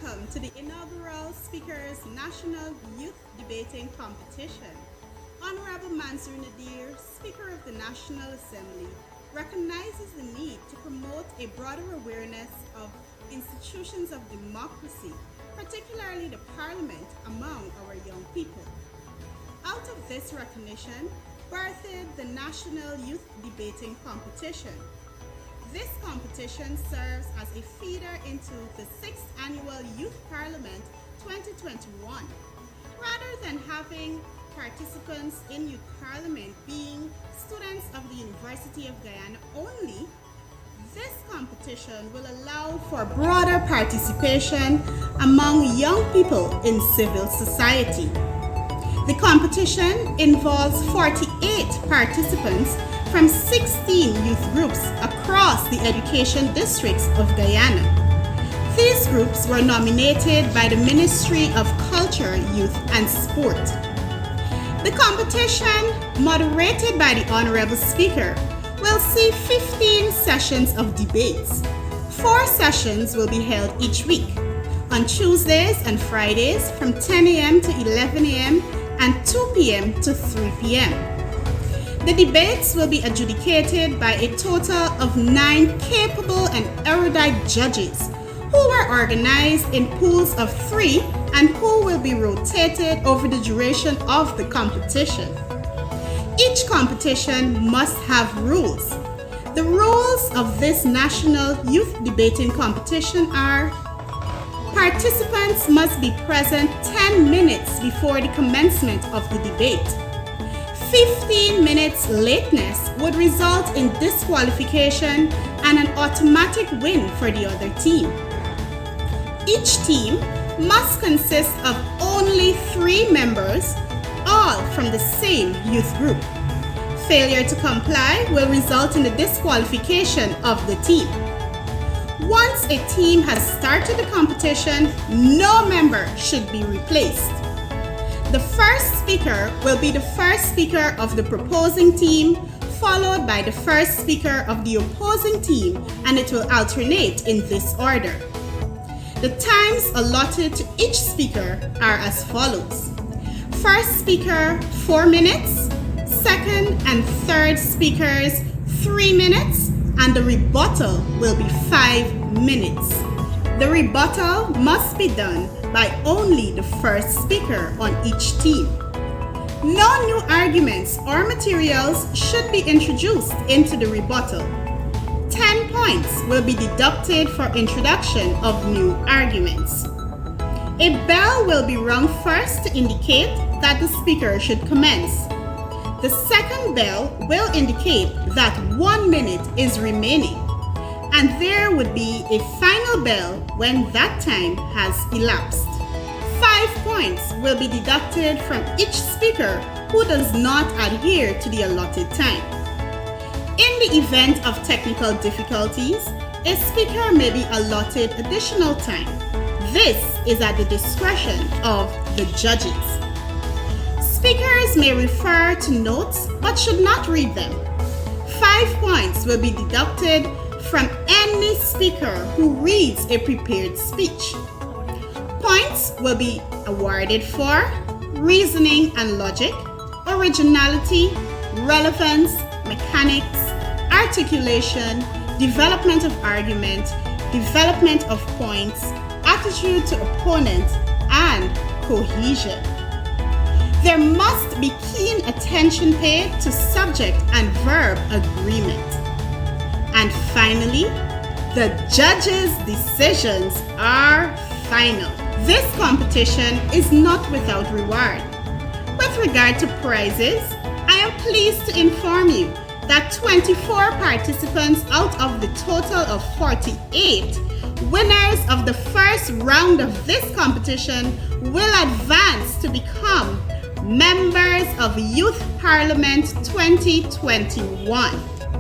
Welcome to the inaugural Speakers National Youth Debating Competition. Honorable Mansour Nadir, Speaker of the National Assembly, recognizes the need to promote a broader awareness of institutions of democracy, particularly the Parliament, among our young people. Out of this recognition, birthed the National Youth Debating Competition. This competition serves as a feeder into the 6th Annual Youth Parliament 2021. Rather than having participants in Youth Parliament being students of the University of Guyana only, this competition will allow for broader participation among young people in civil society. The competition involves 48 participants from 16 youth groups across the education districts of Guyana. These groups were nominated by the Ministry of Culture, Youth and Sport. The competition, moderated by the Honorable Speaker, will see 15 sessions of debates. 4 sessions will be held each week, on Tuesdays and Fridays from 10 a.m. to 11 a.m. and 2 p.m. to 3 p.m. The debates will be adjudicated by a total of 9 capable and erudite judges who were organized in pools of 3 and who will be rotated over the duration of the competition. Each competition must have rules. The rules of this national youth debating competition are: participants must be present 10 minutes before the commencement of the debate. 15 minutes lateness would result in disqualification and an automatic win for the other team. Each team must consist of only 3 members, all from the same youth group. Failure to comply will result in the disqualification of the team. Once a team has started the competition, no member should be replaced. The first speaker will be the first speaker of the proposing team, followed by the first speaker of the opposing team, and it will alternate in this order. The times allotted to each speaker are as follows. First speaker, 4 minutes. Second and third speakers, 3 minutes. And the rebuttal will be 5 minutes. The rebuttal must be done by only the first speaker on each team. No new arguments or materials should be introduced into the rebuttal. 10 points will be deducted for introduction of new arguments. A bell will be rung first to indicate that the speaker should commence. The second bell will indicate that 1 minute is remaining, and there would be a final bell when that time has elapsed. 5 points will be deducted from each speaker who does not adhere to the allotted time. In the event of technical difficulties, a speaker may be allotted additional time. This is at the discretion of the judges. Speakers may refer to notes but should not read them. 5 points will be deducted from any speaker who reads a prepared speech. Points will be awarded for reasoning and logic, originality, relevance, mechanics, articulation, development of argument, development of points, attitude to opponent, and cohesion. There must be keen attention paid to subject and verb agreement. And finally, the judges' decisions are final. This competition is not without reward. With regard to prizes, I am pleased to inform you that 24 participants out of the total of 48 winners of the first round of this competition will advance to become members of Youth Parliament 2021.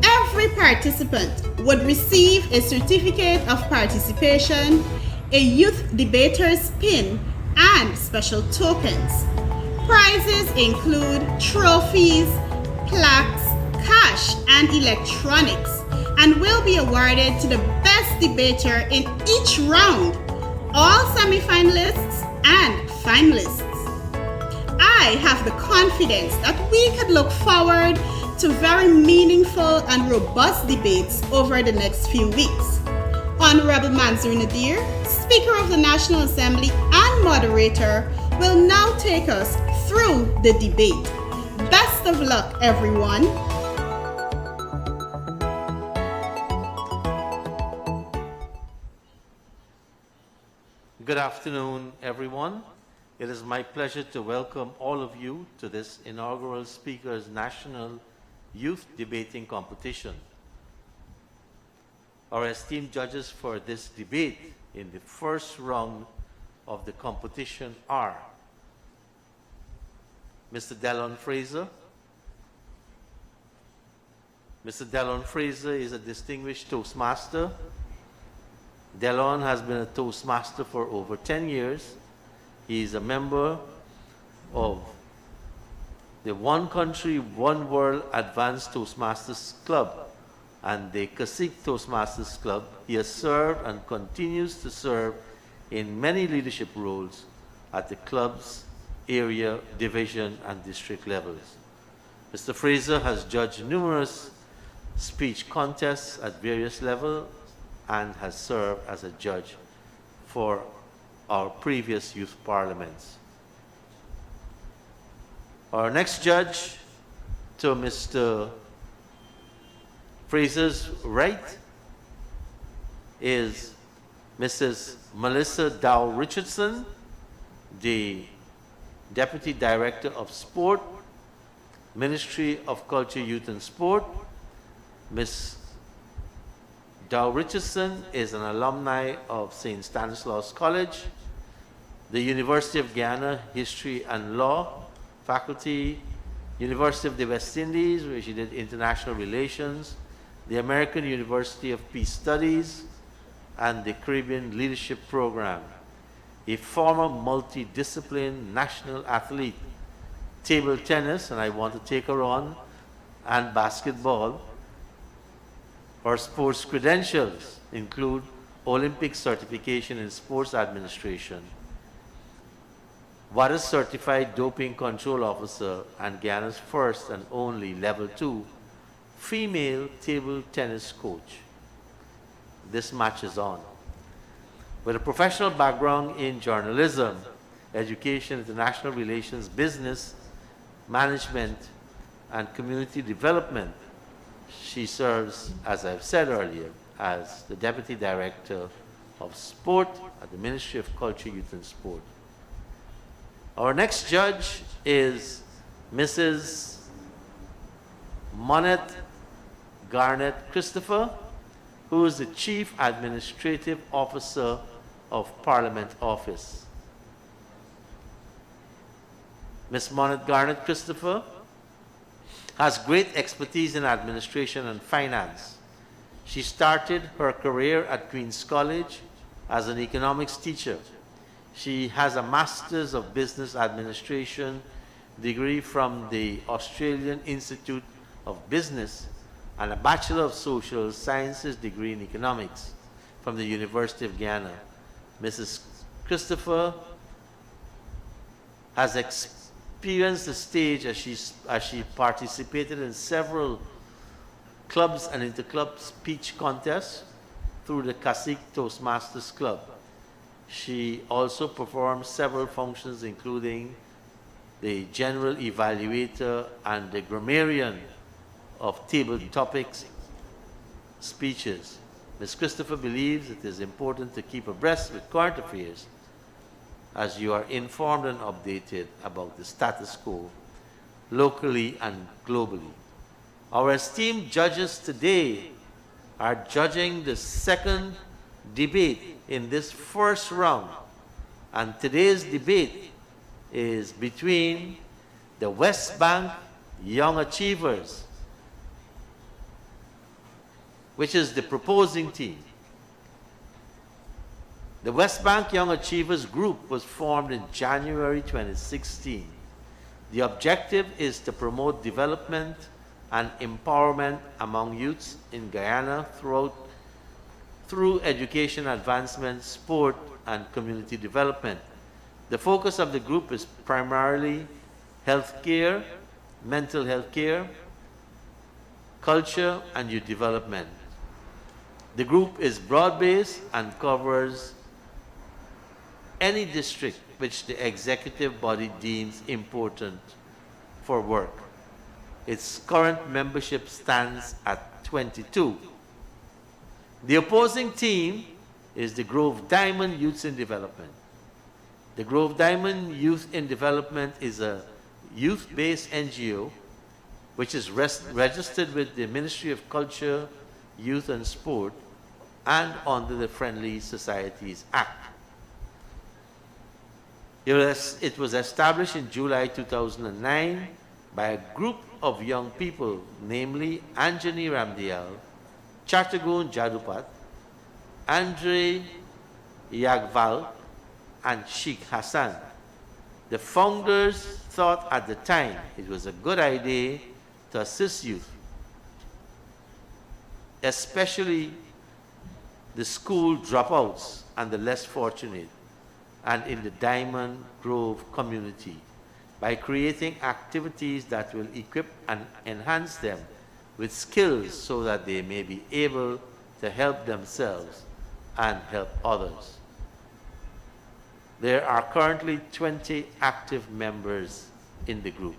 Every participant would receive a certificate of participation, a youth debater's pin, and special tokens. Prizes include trophies, plaques, cash, and electronics, and will be awarded to the best debater in each round, all semi-finalists and finalists. I have the confidence that we could look forward to very meaningful and robust debates over the next few weeks. Honorable Mansour Nadir, Speaker of the National Assembly and moderator, will now take us through the debate. Best of luck, everyone. Good afternoon, everyone. It is my pleasure to welcome all of you to this inaugural Speakers National Youth Debating Competition. Our esteemed judges for this debate in the first round of the competition are Mr. Delon Fraser. Mr. Delon Fraser is a distinguished Toastmaster. Delon has been a Toastmaster for over 10 years. He is a member of the One Country, One World Advanced Toastmasters Club and the Kasik Toastmasters Club. He has served and continues to serve in many leadership roles at the club's area, division, and district levels. Mr. Fraser has judged numerous speech contests at various levels and has served as a judge for our previous youth parliaments. Our next judge to Mr. Fraser's right is Mrs. Melissa Dow Richardson, the Deputy Director of Sport, Ministry of Culture, Youth and Sport. Ms. Dow Richardson is an alumni of St. Stanislaus College, the University of Guyana History and Law faculty, University of the West Indies, where she did international relations, the American University of Peace Studies, and the Caribbean Leadership Program. A former multidiscipline national athlete, table tennis, and I want to take her on, and basketball. Her sports credentials include Olympic certification in sports administration, WADA certified doping control officer, and Guyana's first and only level 2 female table tennis coach. This match is on. With a professional background in journalism, education, international relations, business, management, and community development, she serves, as I've said earlier, as the Deputy Director of Sport at the Ministry of Culture, Youth and Sport. Our next judge is Mrs. Monette Garnett Christopher, who is the Chief Administrative Officer of Parliament Office. Ms. Monette Garnett Christopher has great expertise in administration and finance. She started her career at Queen's College as an economics teacher. She has a Master's of Business Administration degree from the Australian Institute of Business and a Bachelor of Social Sciences degree in economics from the University of Guyana. Mrs. Christopher has experienced the stage as she participated in several clubs and interclub speech contests through the Cacique Toastmasters Club. She also performed several functions, including the General Evaluator and the Grammarian of Table Topics speeches. Ms. Christopher believes it is important to keep abreast with current affairs as you are informed and updated about the status quo locally and globally. Our esteemed judges today are judging the second debate in this first round, and today's debate is between the West Bank Young Achievers, which is the proposing team. The West Bank Young Achievers group was formed in January 2016. The objective is to promote development and empowerment among youths in Guyana through education advancement, sport, and community development. The focus of the group is primarily healthcare, mental health care, culture, and youth development. The group is broad-based and covers any district which the executive body deems important for work. Its current membership stands at 22. The opposing team is the Grove Diamond Youth in Development. The Grove Diamond Youth in Development is a youth-based NGO which is registered with the Ministry of Culture, Youth and Sport and under the Friendly Societies Act. It was established in July 2009 by a group of young people, namely Anjani Ramdial, Chattergoon Jadupat, Andre Yagval, and Sheikh Hassan. The founders thought at the time it was a good idea to assist youth, especially the school dropouts and the less fortunate, and in the Diamond Grove community, by creating activities that will equip and enhance them with skills so that they may be able to help themselves and help others. There are currently 20 active members in the group.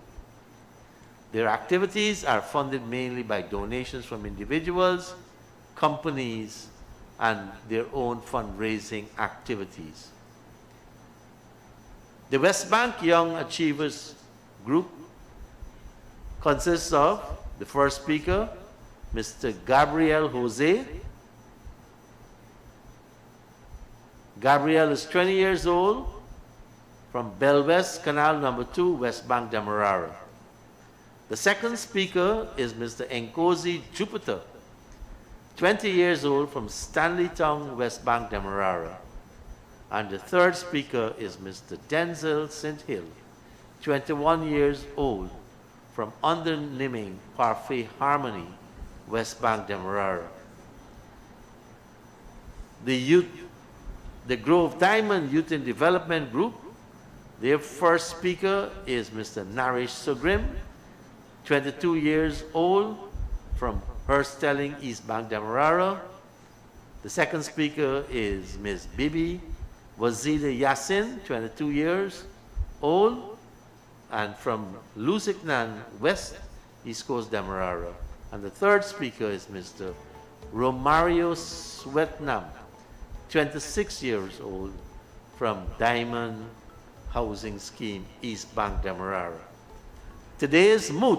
Their activities are funded mainly by donations from individuals, companies, and their own fundraising activities. The West Bank Young Achievers Group consists of the first speaker, Mr. Gabriel Jose. Gabriel is 20 years old from Belwest Canal Number 2, West Bank, Demerara. The second speaker is Mr. Nkosi Jupiter, 20 years old from Stanley Town, West Bank, Demerara. And the third speaker is Mr. Denzel St. Hill, 21 years old from Underniming Parfait Harmony, West Bank, Demerara. The Grove Diamond Youth and Development Group, their first speaker is Mr. Naresh Sugrim, 22 years old from Hurstelling, East Bank, Demerara. The second speaker is Ms. Bibi Wazida Yassin, 22 years old, and from Lusignan, West, East Coast, Demerara. And the third speaker is Mr. Romario Swetnam, 26 years old, from Diamond Housing Scheme, East Bank, Demerara. Today's moot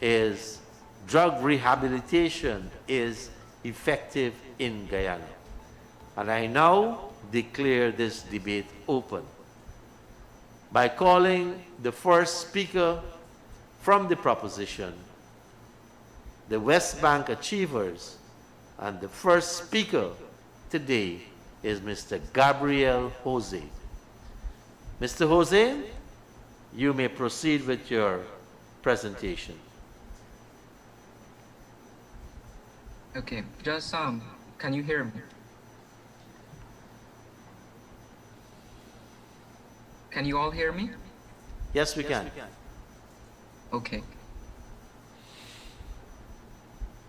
is drug rehabilitation is effective in Guyana. And I now declare this debate open by calling the first speaker from the proposition, the West Bank Achievers, and the first speaker today is Mr. Gabriel Jose. Mr. Jose, you may proceed with your presentation. Okay, just can you hear me? Can you all hear me? Yes, we can. Okay.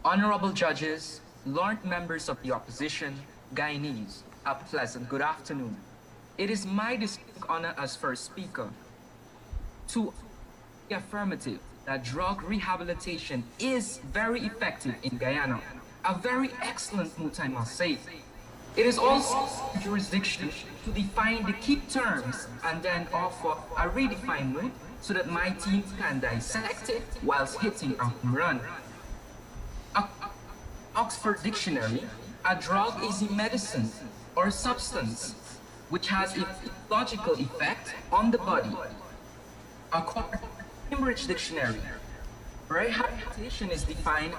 Honorable judges, Lord members of the opposition, Guyanese, a pleasant good afternoon. It is my distinct honor as first speaker to the affirmative that drug rehabilitation is very effective in Guyana. A very excellent moot, I must say. It is also jurisdiction to define the key terms and then offer a redefined moot so that my team can dissect it whilst hitting a home run. Oxford Dictionary, a drug is a medicine or substance which has a physiological effect on the body. According to Cambridge Dictionary, rehabilitation is defined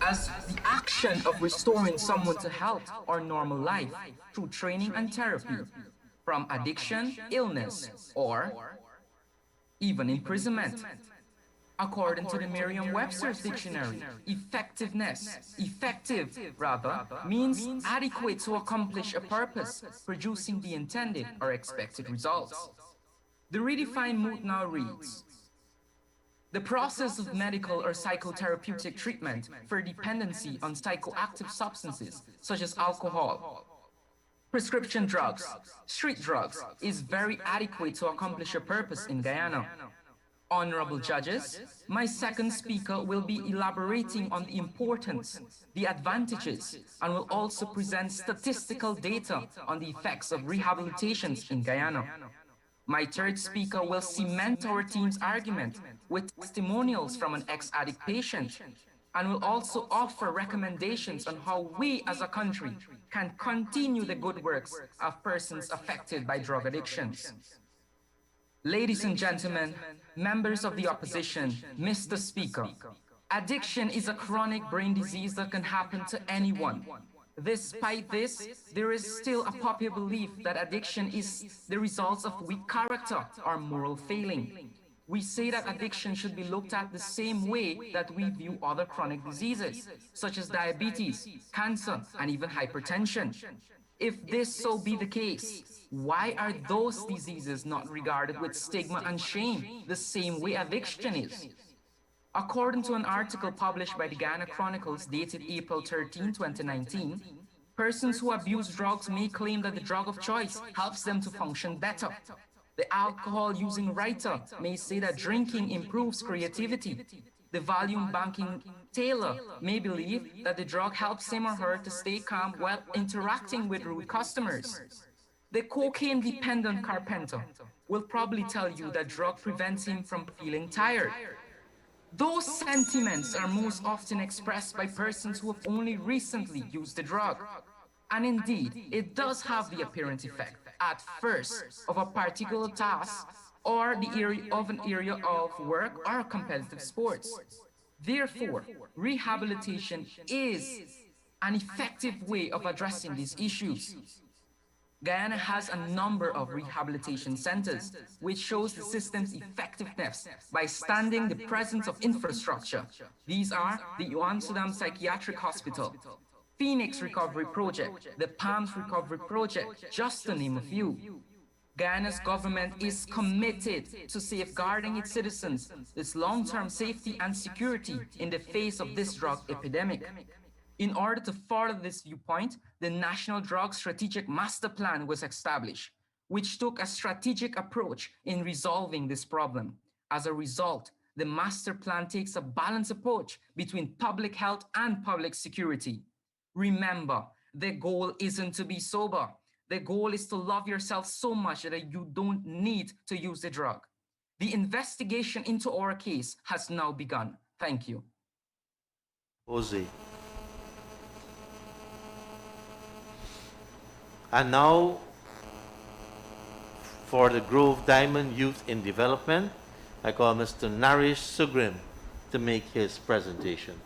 as the action of restoring someone to health or normal life through training and therapy from addiction, illness, or even imprisonment. According to the Merriam-Webster's dictionary, effective rather, means adequate to accomplish a purpose, producing the intended or expected results. The redefined moot now reads, the process of medical or psychotherapeutic treatment for dependency on psychoactive substances, such as alcohol, prescription drugs, street drugs, is very adequate to accomplish a purpose in Guyana. Honorable judges, my second speaker will be elaborating on the importance, the advantages, and will also present statistical data on the effects of rehabilitations in Guyana. My third speaker will cement our team's argument with testimonials from an ex-addict patient and will also offer recommendations on how we as a country can continue the good works of persons affected by drug addictions. Ladies and gentlemen, members of the opposition, Mr. Speaker, addiction is a chronic brain disease that can happen to anyone. Despite this, there is still a popular belief that addiction is the result of weak character or moral failing. We say that addiction should be looked at the same way that we view other chronic diseases, such as diabetes, cancer, and even hypertension. If this so be the case, why are those diseases not regarded with stigma and shame the same way addiction is? According to an article published by the Guyana Chronicles dated April 13, 2019, persons who abuse drugs may claim that the drug of choice helps them to function better. The alcohol-using writer may say that drinking improves creativity. The volume banking tailor may believe that the drug helps him or her to stay calm while interacting with rude customers. The cocaine-dependent carpenter will probably tell you that drug prevents him from feeling tired. Those sentiments are most often expressed by persons who have only recently used the drug. And indeed, it does have the apparent effect, at first, of a particular task or the area of an area of work or competitive sports. Therefore, rehabilitation is an effective way of addressing these issues. Guyana has a number of rehabilitation centers, which shows the system's effectiveness by standing the presence of infrastructure. These are the Amsterdam Psychiatric Hospital, Phoenix Recovery Project, the Palms Recovery Project, just to name a few. Guyana's government is committed to safeguarding its citizens, its long-term safety and security in the face of this drug epidemic. In order to further this viewpoint, the National Drug Strategic Master Plan was established, which took a strategic approach in resolving this problem. As a result, the master plan takes a balanced approach between public health and public security. Remember, the goal isn't to be sober. The goal is to love yourself so much that you don't need to use the drug. The investigation into our case has now begun. Thank you. Jose. And now, for the Grove Diamond Youth in Development, I call Mr. Naresh Sugrim to make his presentation.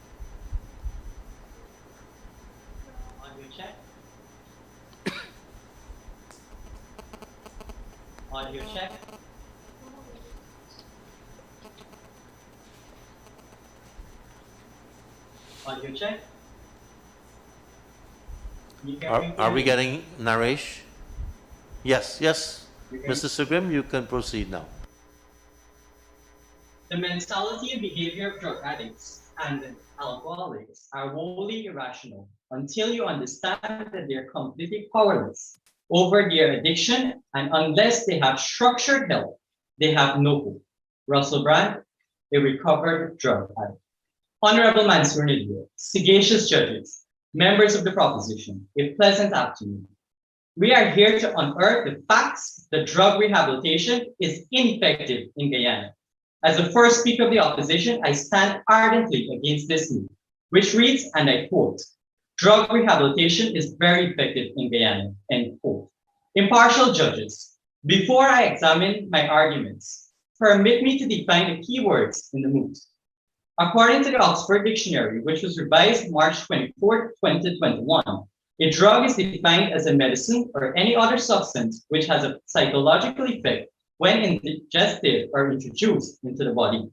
Audio check. Audio check. Audio check. Are we getting Naresh? Yes, yes. Mr. Sugrim, you can proceed now. The mentality and behavior of drug addicts and alcoholics are wholly irrational until you understand that they are completely powerless over their addiction, and unless they have structured help, they have no hope. Russell Brand, a recovered drug addict. Honorable Mansour Nadir, sagacious judges, members of the proposition, a pleasant afternoon. We are here to unearth the facts that drug rehabilitation is ineffective in Guyana. As the first speaker of the opposition, I stand ardently against this move, which reads, and I quote, "Drug rehabilitation is very effective in Guyana," end quote. Impartial judges, before I examine my arguments, permit me to define the key words in the moot. According to the Oxford Dictionary, which was revised March 24, 2021, a drug is defined as a medicine or any other substance which has a psychological effect when ingested or introduced into the body.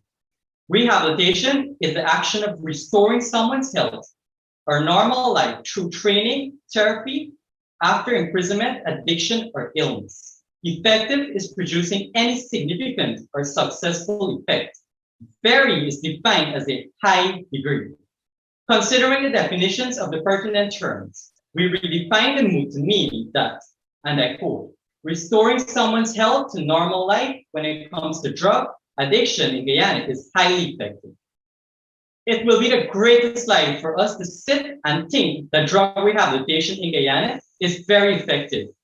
Rehabilitation is the action of restoring someone's health or normal life through training, therapy, after imprisonment, addiction, or illness. Effective is producing any significant or successful effect. Very is defined as a high degree. Considering the definitions of the pertinent terms, we redefine the mood to mean that, and I quote, "Restoring someone's health to normal life when it comes to drug addiction in Guyana is highly effective." It will be the greatest lie for us to sit and think that drug rehabilitation in Guyana is very effective.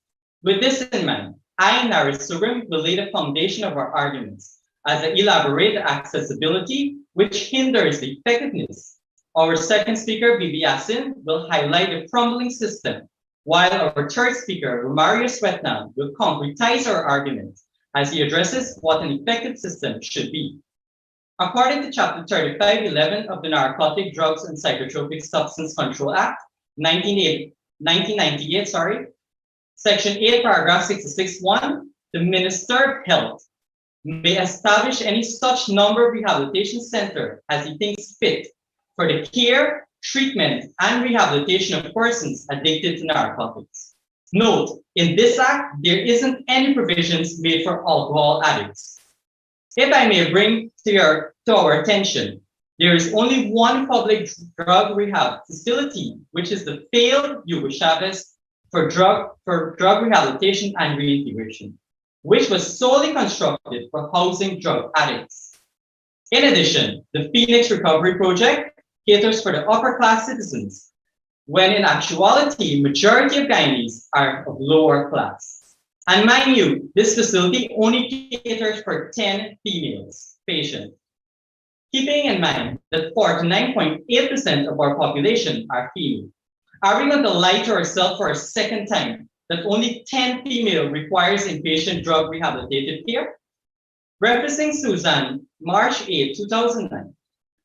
With this in mind, I, Naresh Sugrim, will lay the foundation of our arguments as I elaborate the accessibility which hinders the effectiveness. Our second speaker, Bibi Yassin, will highlight the crumbling system, while our third speaker, Romario Swetnam, will concretize our argument as he addresses what an effective system should be. According to Chapter 3511 of the Narcotic Drugs and Psychotropic Substance Control Act, 1998, Section 8, Paragraph 66(1), the Minister of Health may establish any such number of rehabilitation centers as he thinks fit for the care, treatment, and rehabilitation of persons addicted to narcotics. Note, in this act, there isn't any provisions made for alcohol addicts. If I may bring to our attention, there is only one public drug rehab facility, which is the failed Hugo Chavez for drug rehabilitation and reintegration, which was solely constructed for housing drug addicts. In addition, the Phoenix Recovery Project caters for the upper class citizens, when in actuality, majority of Guyanese are of lower class. And mind you, this facility only caters for 10 females patients, keeping in mind that 49.8% of our population are female. Are we going to lie to ourselves for a second time that only 10 female requires inpatient drug rehabilitative care? Referencing Susan, March 8, 2009,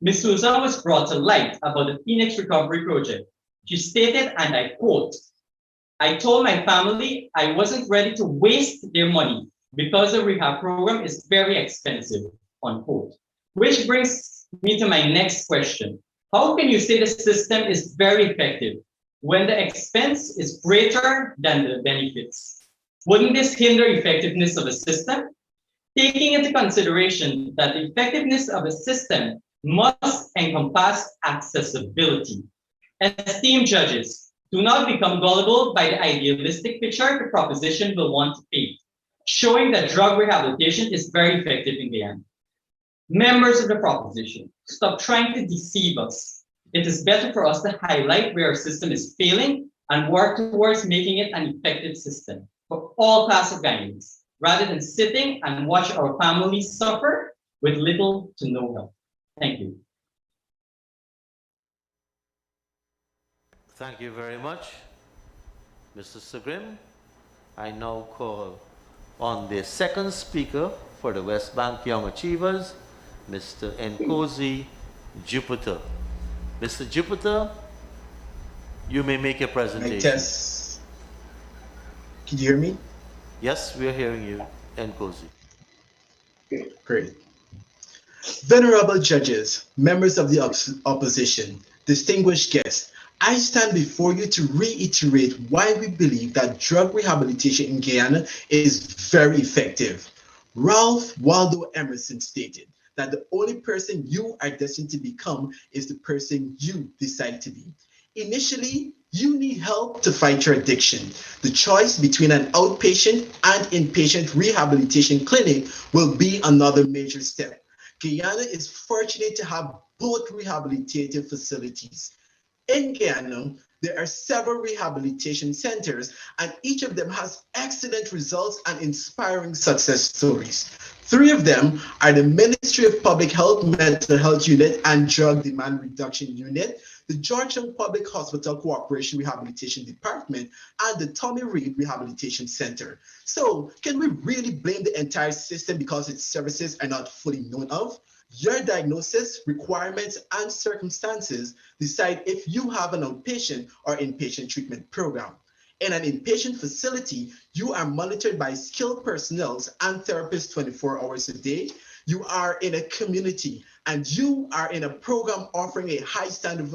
Ms. Susan was brought to light about the Phoenix Recovery Project. She stated, and I quote, "I told my family I wasn't ready to waste their money because the rehab program is very expensive," unquote. Which brings me to my next question. How can you say the system is very effective when the expense is greater than the benefits? Wouldn't this hinder effectiveness of a system? Taking into consideration that the effectiveness of a system must encompass accessibility. Esteemed judges, do not become gullible by the idealistic picture the proposition will want to paint, showing that drug rehabilitation is very effective in Guyana. Members of the proposition, stop trying to deceive us. It is better for us to highlight where our system is failing and work towards making it an effective system for all classes of Guyanese, rather than sitting and watch our families suffer with little to no help. Thank you. Thank you very much, Mr. Sagrim. I now call on the second speaker for the West Bank Young Achievers, Mr. Nkosi Jupiter. Mr. Jupiter, you may make your presentation. Test. Can you hear me? Yes, we are hearing you, Nkosi. Great. Venerable judges, members of the opposition, distinguished guests, I stand before you to reiterate why we believe that drug rehabilitation in Guyana is very effective. Ralph Waldo Emerson stated that the only person you are destined to become is the person you decide to be. Initially, you need help to fight your addiction. The choice between an outpatient and inpatient rehabilitation clinic will be another major step. Guyana is fortunate to have both rehabilitative facilities. In Guyana, there are several rehabilitation centers, and each of them has excellent results and inspiring success stories. Three of them are the Ministry of Public Health Mental Health Unit and Drug Demand Reduction Unit, the Georgetown Public Hospital Cooperation Rehabilitation Department, and the Tommy Reed Rehabilitation Center. So, can we really blame the entire system because its services are not fully known of? Your diagnosis, requirements, and circumstances decide if you have an outpatient or inpatient treatment program. In an inpatient facility, you are monitored by skilled personnel and therapists 24 hours a day. You are in a community, and you are in a program offering a high standard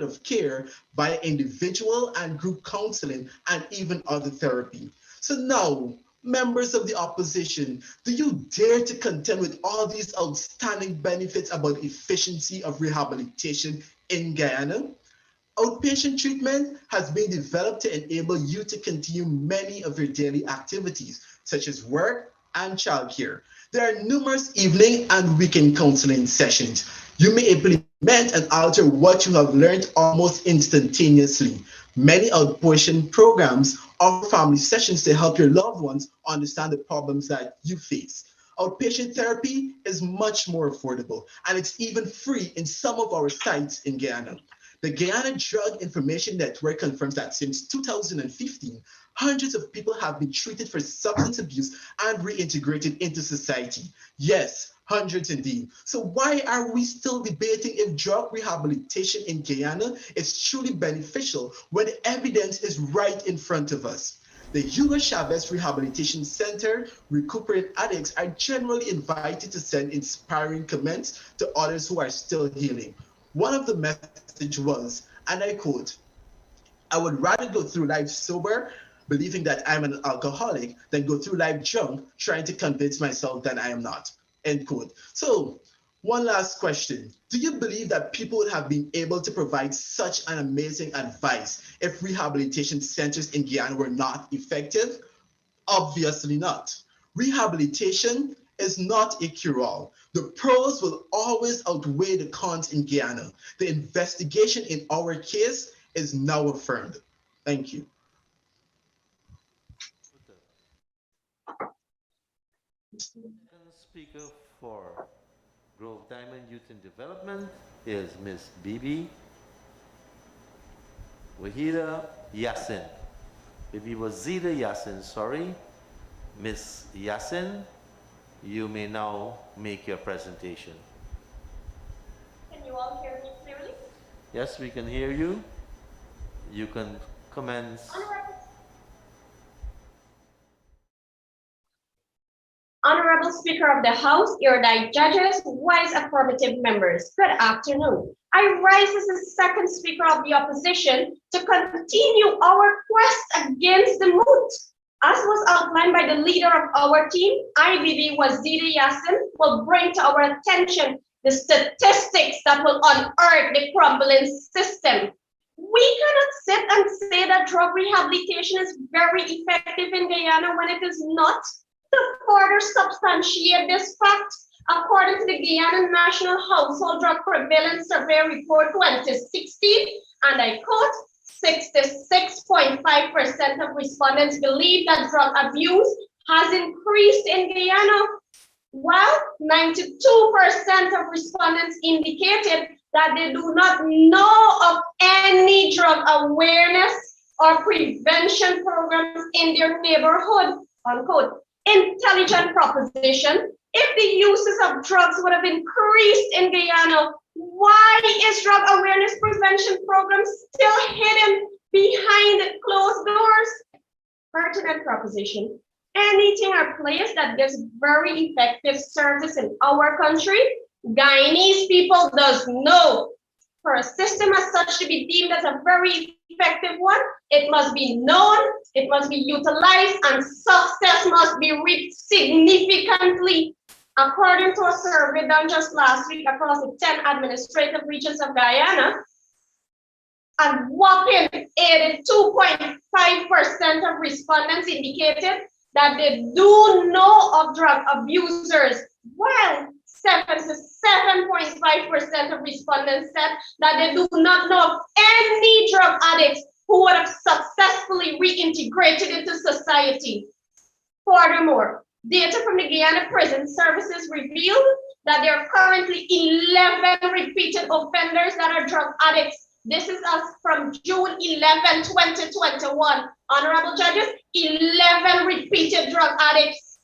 of care by individual and group counseling and even other therapy. So now, members of the opposition, do you dare to contend with all these outstanding benefits about efficiency of rehabilitation in Guyana? Outpatient treatment has been developed to enable you to continue many of your daily activities, such as work and childcare. There are numerous evening and weekend counseling sessions. You may implement and alter what you have learned almost instantaneously. Many outpatient programs offer family sessions to help your loved ones understand the problems that you face. Outpatient therapy is much more affordable, and it's even free in some of our sites in Guyana. The Guyana Drug Information Network confirms that since 2015, hundreds of people have been treated for substance abuse and reintegrated into society. Yes, hundreds indeed. So why are we still debating if drug rehabilitation in Guyana is truly beneficial when the evidence is right in front of us? The Hugo Chavez Rehabilitation Center recuperated addicts are generally invited to send inspiring comments to others who are still healing. One of the message was, and I quote, "I would rather go through life sober believing that I'm an alcoholic, then go through life drunk, trying to convince myself that I am not. End quote. So, one last question. Do you believe that people would have been able to provide such an amazing advice if rehabilitation centers in Guyana were not effective? Obviously not. Rehabilitation is not a cure-all. The pros will always outweigh the cons in Guyana. The investigation in our case is now affirmed. Thank you. Second speaker for Grove Diamond Youth in Development is Miss Bibi Wahida Yassin. Bibi Wazida Yassin, sorry. Miss Yassin, you may now make your presentation. Can you all hear me clearly? Yes, we can hear you. You can commence. Honorable Speaker of the House, erudite judges, wise affirmative members, good afternoon. I rise as the second Speaker of the Opposition to continue our quest against the moot. As was outlined by the leader of our team, IBB Waziri Yassin, will bring to our attention the statistics that will unearth the crumbling system. We cannot sit and say that drug rehabilitation is very effective in Guyana when it is not. To further substantiate this fact, according to the Guyana National Household Drug Prevalence Survey Report 2016, and I quote, 66.5% of respondents believe that drug abuse has increased in Guyana, while 92% of respondents indicated that they do not know of any drug awareness or prevention programs in their neighborhood, unquote. Intelligent proposition. If the uses of drugs would have increased in Guyana, why is drug awareness prevention programs still hidden behind closed doors? Pertinent proposition. Anything or place that gives very effective service in our country, Guyanese people does know. For a system as such to be deemed as a very effective one, it must be known, it must be utilized, and success must be reaped significantly. According to a survey done just last week across the 10 administrative regions of Guyana, a whopping 82.5% of respondents indicated that they do know of drug abusers, while 77.5% of respondents said that they do not know of any drug addicts who would have successfully reintegrated into society. Furthermore, data from the Guyana Prison Services revealed that there are currently 11 repeated offenders that are drug addicts. This is as from June 11, 2021. Honorable judges, 11 repeated drug addicts.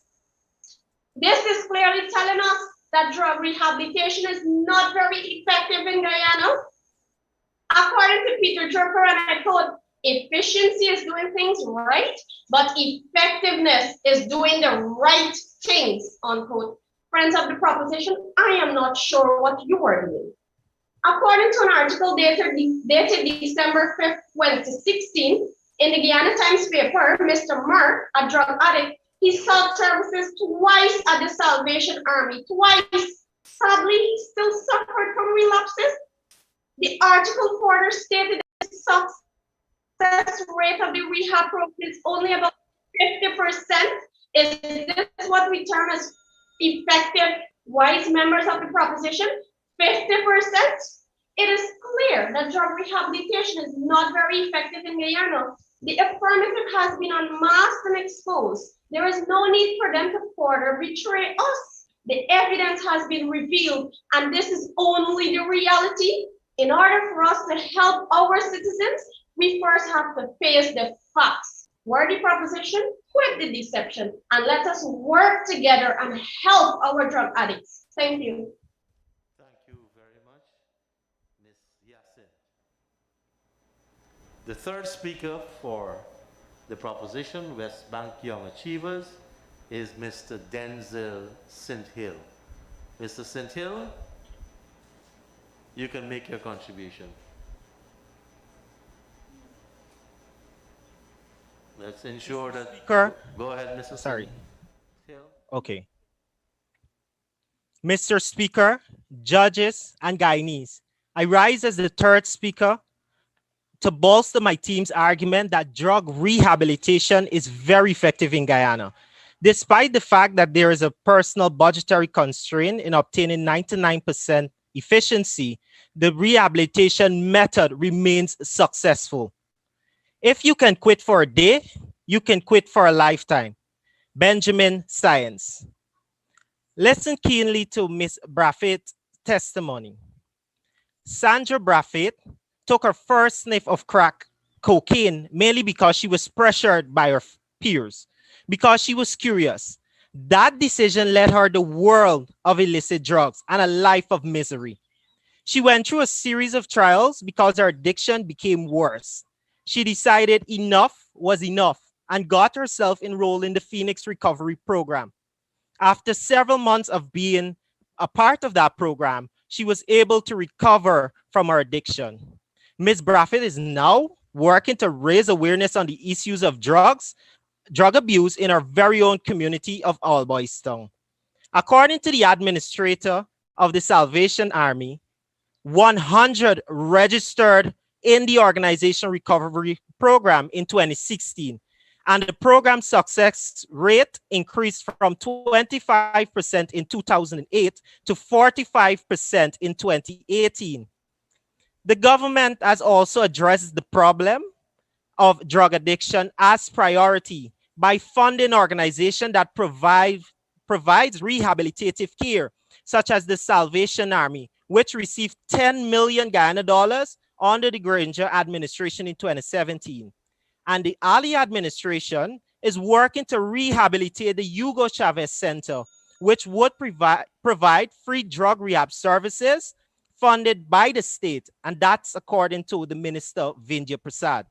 This is clearly telling us that drug rehabilitation is not very effective in Guyana. According to Peter Drucker, and I quote, efficiency is doing things right, but effectiveness is doing the right things, unquote. Friends of the proposition, I am not sure what you are doing. According to an article dated December 5th, 2016, in the Guyana Times paper, Mr. Mark, a drug addict, he sought services twice at the Salvation Army, twice. Sadly, he still suffered from relapses. The article further stated that the success rate of the rehab program is only about 50%. Is this what we term as effective, wise members of the proposition? 50%? It is clear that drug rehabilitation is not very effective in Guyana. The affirmative has been unmasked and exposed. There is no need for them to further betray us. The evidence has been revealed, and this is only the reality. In order for us to help our citizens, we first have to face the facts. Worthy proposition, quit the deception, and let us work together and help our drug addicts. Thank you. Thank you very much, Ms. Yassin. The third speaker for the proposition, West Bank Young Achievers, is Mr. Denzel St. Hill. Mr. St. Hill, you can make your contribution. Let's ensure that. Speaker. Go ahead, Mr. Sorry. Hill. Okay. Mr. Speaker, judges, and Guyanese, I rise as the third speaker to bolster my team's argument that drug rehabilitation is very effective in Guyana. Despite the fact that there is a personal budgetary constraint in obtaining 99% efficiency, the rehabilitation method remains successful. If you can quit for a day, you can quit for a lifetime. Benjamin Science. Listen keenly to Ms. Braffett's testimony. Sandra Braffett took her first sniff of crack cocaine mainly because she was pressured by her peers, because she was curious. That decision led her the world of illicit drugs and a life of misery. She went through a series of trials because her addiction became worse. She decided enough was enough and got herself enrolled in the Phoenix Recovery Program. After several months of being a part of that program, she was able to recover from her addiction. Ms. Braffett is now working to raise awareness on the issues of drug abuse in our very own community of All Boys Town. According to the administrator of the Salvation Army, 100 registered in the organization recovery program in 2016, and the program success rate increased from 25% in 2008 to 45% in 2018. The government has also addressed the problem of drug addiction as priority by funding organizations that provides rehabilitative care, such as the Salvation Army, which received 10 million Guyana dollars under the Granger administration in 2017. And the Ali administration is working to rehabilitate the Hugo Chavez Center, which would provide free drug rehab services funded by the state. And that's according to the Minister Vindhya Prasad.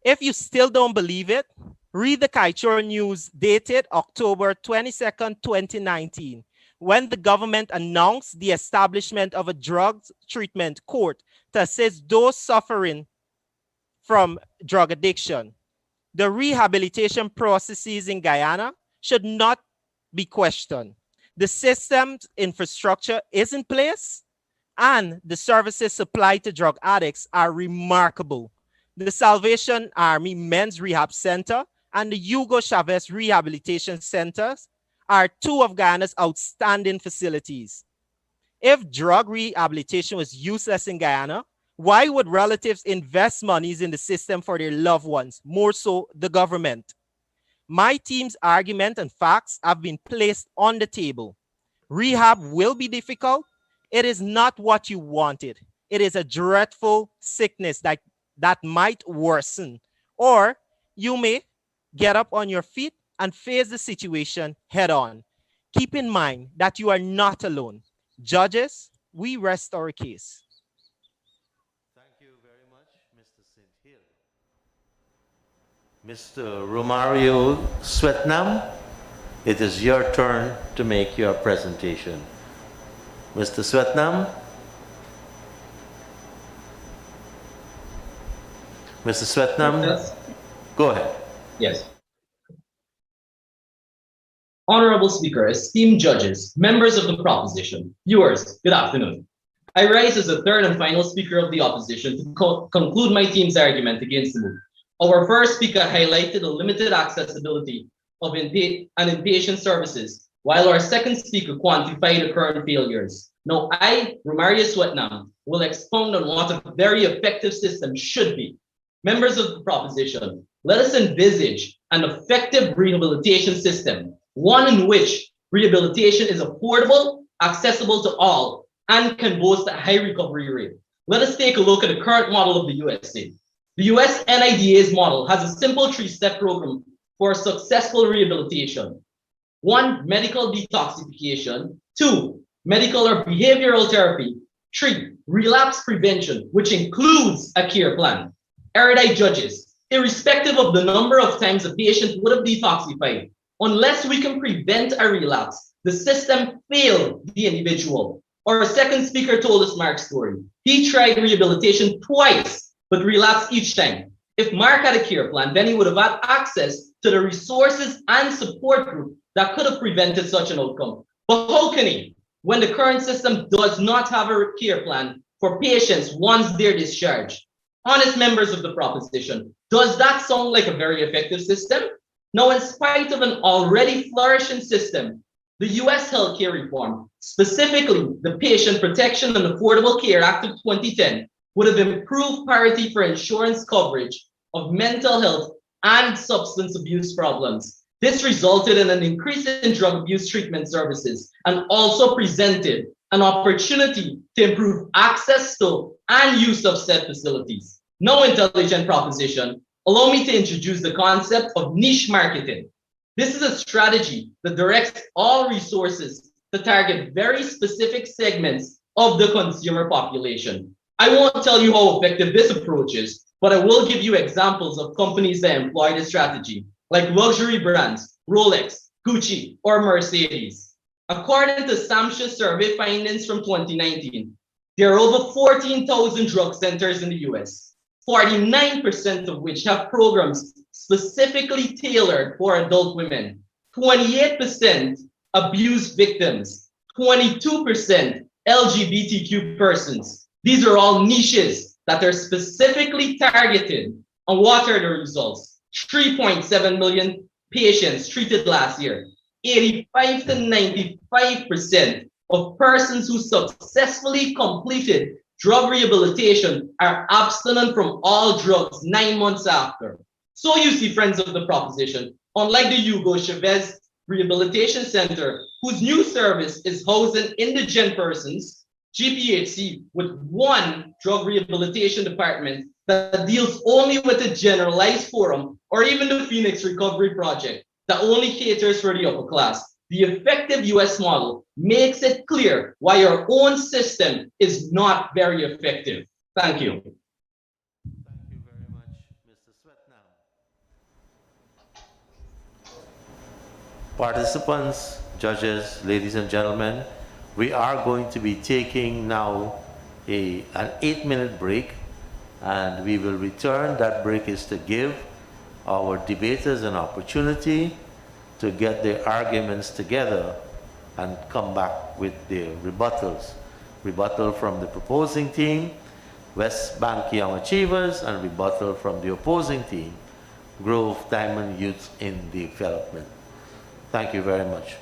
If you still don't believe it, read the Kaichor News dated October 22nd, 2019, when the government announced the establishment of a drug treatment court to assist those suffering from drug addiction. The rehabilitation processes in Guyana should not be questioned. The system's infrastructure is in place and the services supplied to drug addicts are remarkable. The Salvation Army Men's Rehab Center and the Hugo Chavez Rehabilitation Centers are two of Guyana's outstanding facilities. If drug rehabilitation was useless in Guyana, why would relatives invest monies in the system for their loved ones, more so the government? My team's argument and facts have been placed on the table. Rehab will be difficult. It is not what you wanted. It is a dreadful sickness that might worsen. Or you may get up on your feet and face the situation head on. Keep in mind that you are not alone. Judges, we rest our case. Thank you very much, Mr. St. Hill. Mr. Romario Swetnam, it is your turn to make your presentation. Mr. Swetnam? Mr. Swetnam, Yes. go ahead. Yes. Honorable Speaker, esteemed judges, members of the proposition, viewers, good afternoon. I rise as the third and final speaker of the opposition to conclude my team's argument against the move. Our first speaker highlighted the limited accessibility of inpatient services, while our second speaker quantified the current failures. Now I, Romario Swetnam, will expound on what a very effective system should be. Members of the proposition, let us envisage an effective rehabilitation system, one in which rehabilitation is affordable, accessible to all, and can boast a high recovery rate. Let us take a look at the current model of the USA. The US NIDA's model has a simple three-step program for successful rehabilitation. 1, medical detoxification. 2, medical or behavioral therapy. 3, relapse prevention, which includes a care plan. Erudite judges, irrespective of the number of times a patient would have detoxified, unless we can prevent a relapse, the system failed the individual. Our second speaker told us Mark's story. He tried rehabilitation twice, but relapsed each time. If Mark had a care plan, then he would have had access to the resources and support group that could have prevented such an outcome. But how can he, when the current system does not have a care plan for patients once they're discharged? Honest members of the proposition, does that sound like a very effective system? Now, in spite of an already flourishing system, the US healthcare reform, specifically the Patient Protection and Affordable Care Act of 2010, would have improved parity for insurance coverage of mental health and substance abuse problems. This resulted in an increase in drug abuse treatment services and also presented an opportunity to improve access to and use of said facilities. No intelligent proposition. Allow me to introduce the concept of niche marketing. This is a strategy that directs all resources to target very specific segments of the consumer population. I won't tell you how effective this approach is, but I will give you examples of companies that employ this strategy, like luxury brands, Rolex, Gucci, or Mercedes. According to SAMHSA survey findings from 2019, there are over 14,000 drug centers in the US, 49% of which have programs specifically tailored for adult women, 28% abuse victims, 22% LGBTQ persons. These are all niches that are specifically targeted. And what are the results? 3.7 million patients treated last year. 85 to 95% of persons who successfully completed drug rehabilitation are abstinent from all drugs 9 months after. So you see, friends of the proposition, unlike the Hugo Chavez Rehabilitation Center, whose new service is housing indigent persons, GPHC, with one drug rehabilitation department that deals only with the generalized forum, or even the Phoenix Recovery Project that only caters for the upper class. The effective US model makes it clear why our own system is not very effective. Thank you. Thank you very much, Mr. Swetnam. Participants, judges, ladies and gentlemen, we are going to be taking now an 8-minute break, and we will return. That break is to give our debaters an opportunity to get their arguments together and come back with their rebuttals. Rebuttal from the proposing team, West Bank Young Achievers, and rebuttal from the opposing team, Grove Diamond Youth in Development. Thank you very much.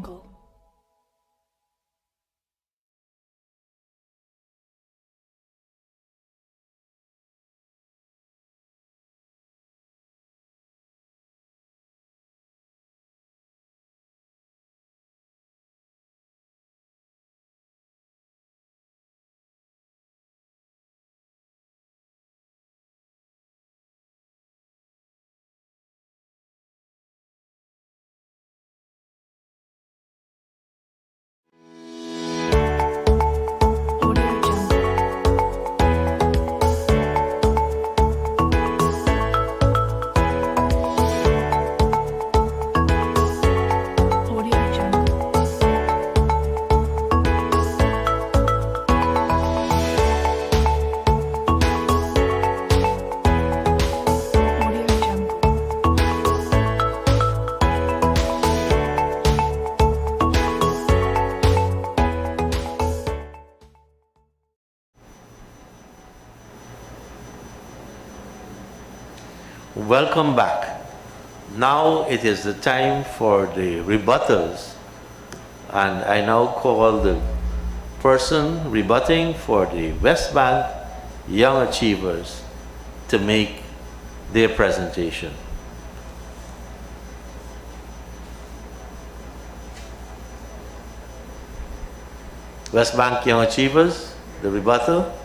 Jungle. Audio Jungle. Audio Jungle. Audio Jungle. Welcome back. Now it is the time for the rebuttals, and I now call the person rebutting for the West Bank Young Achievers to make their presentation. West Bank Young Achievers, the rebuttal.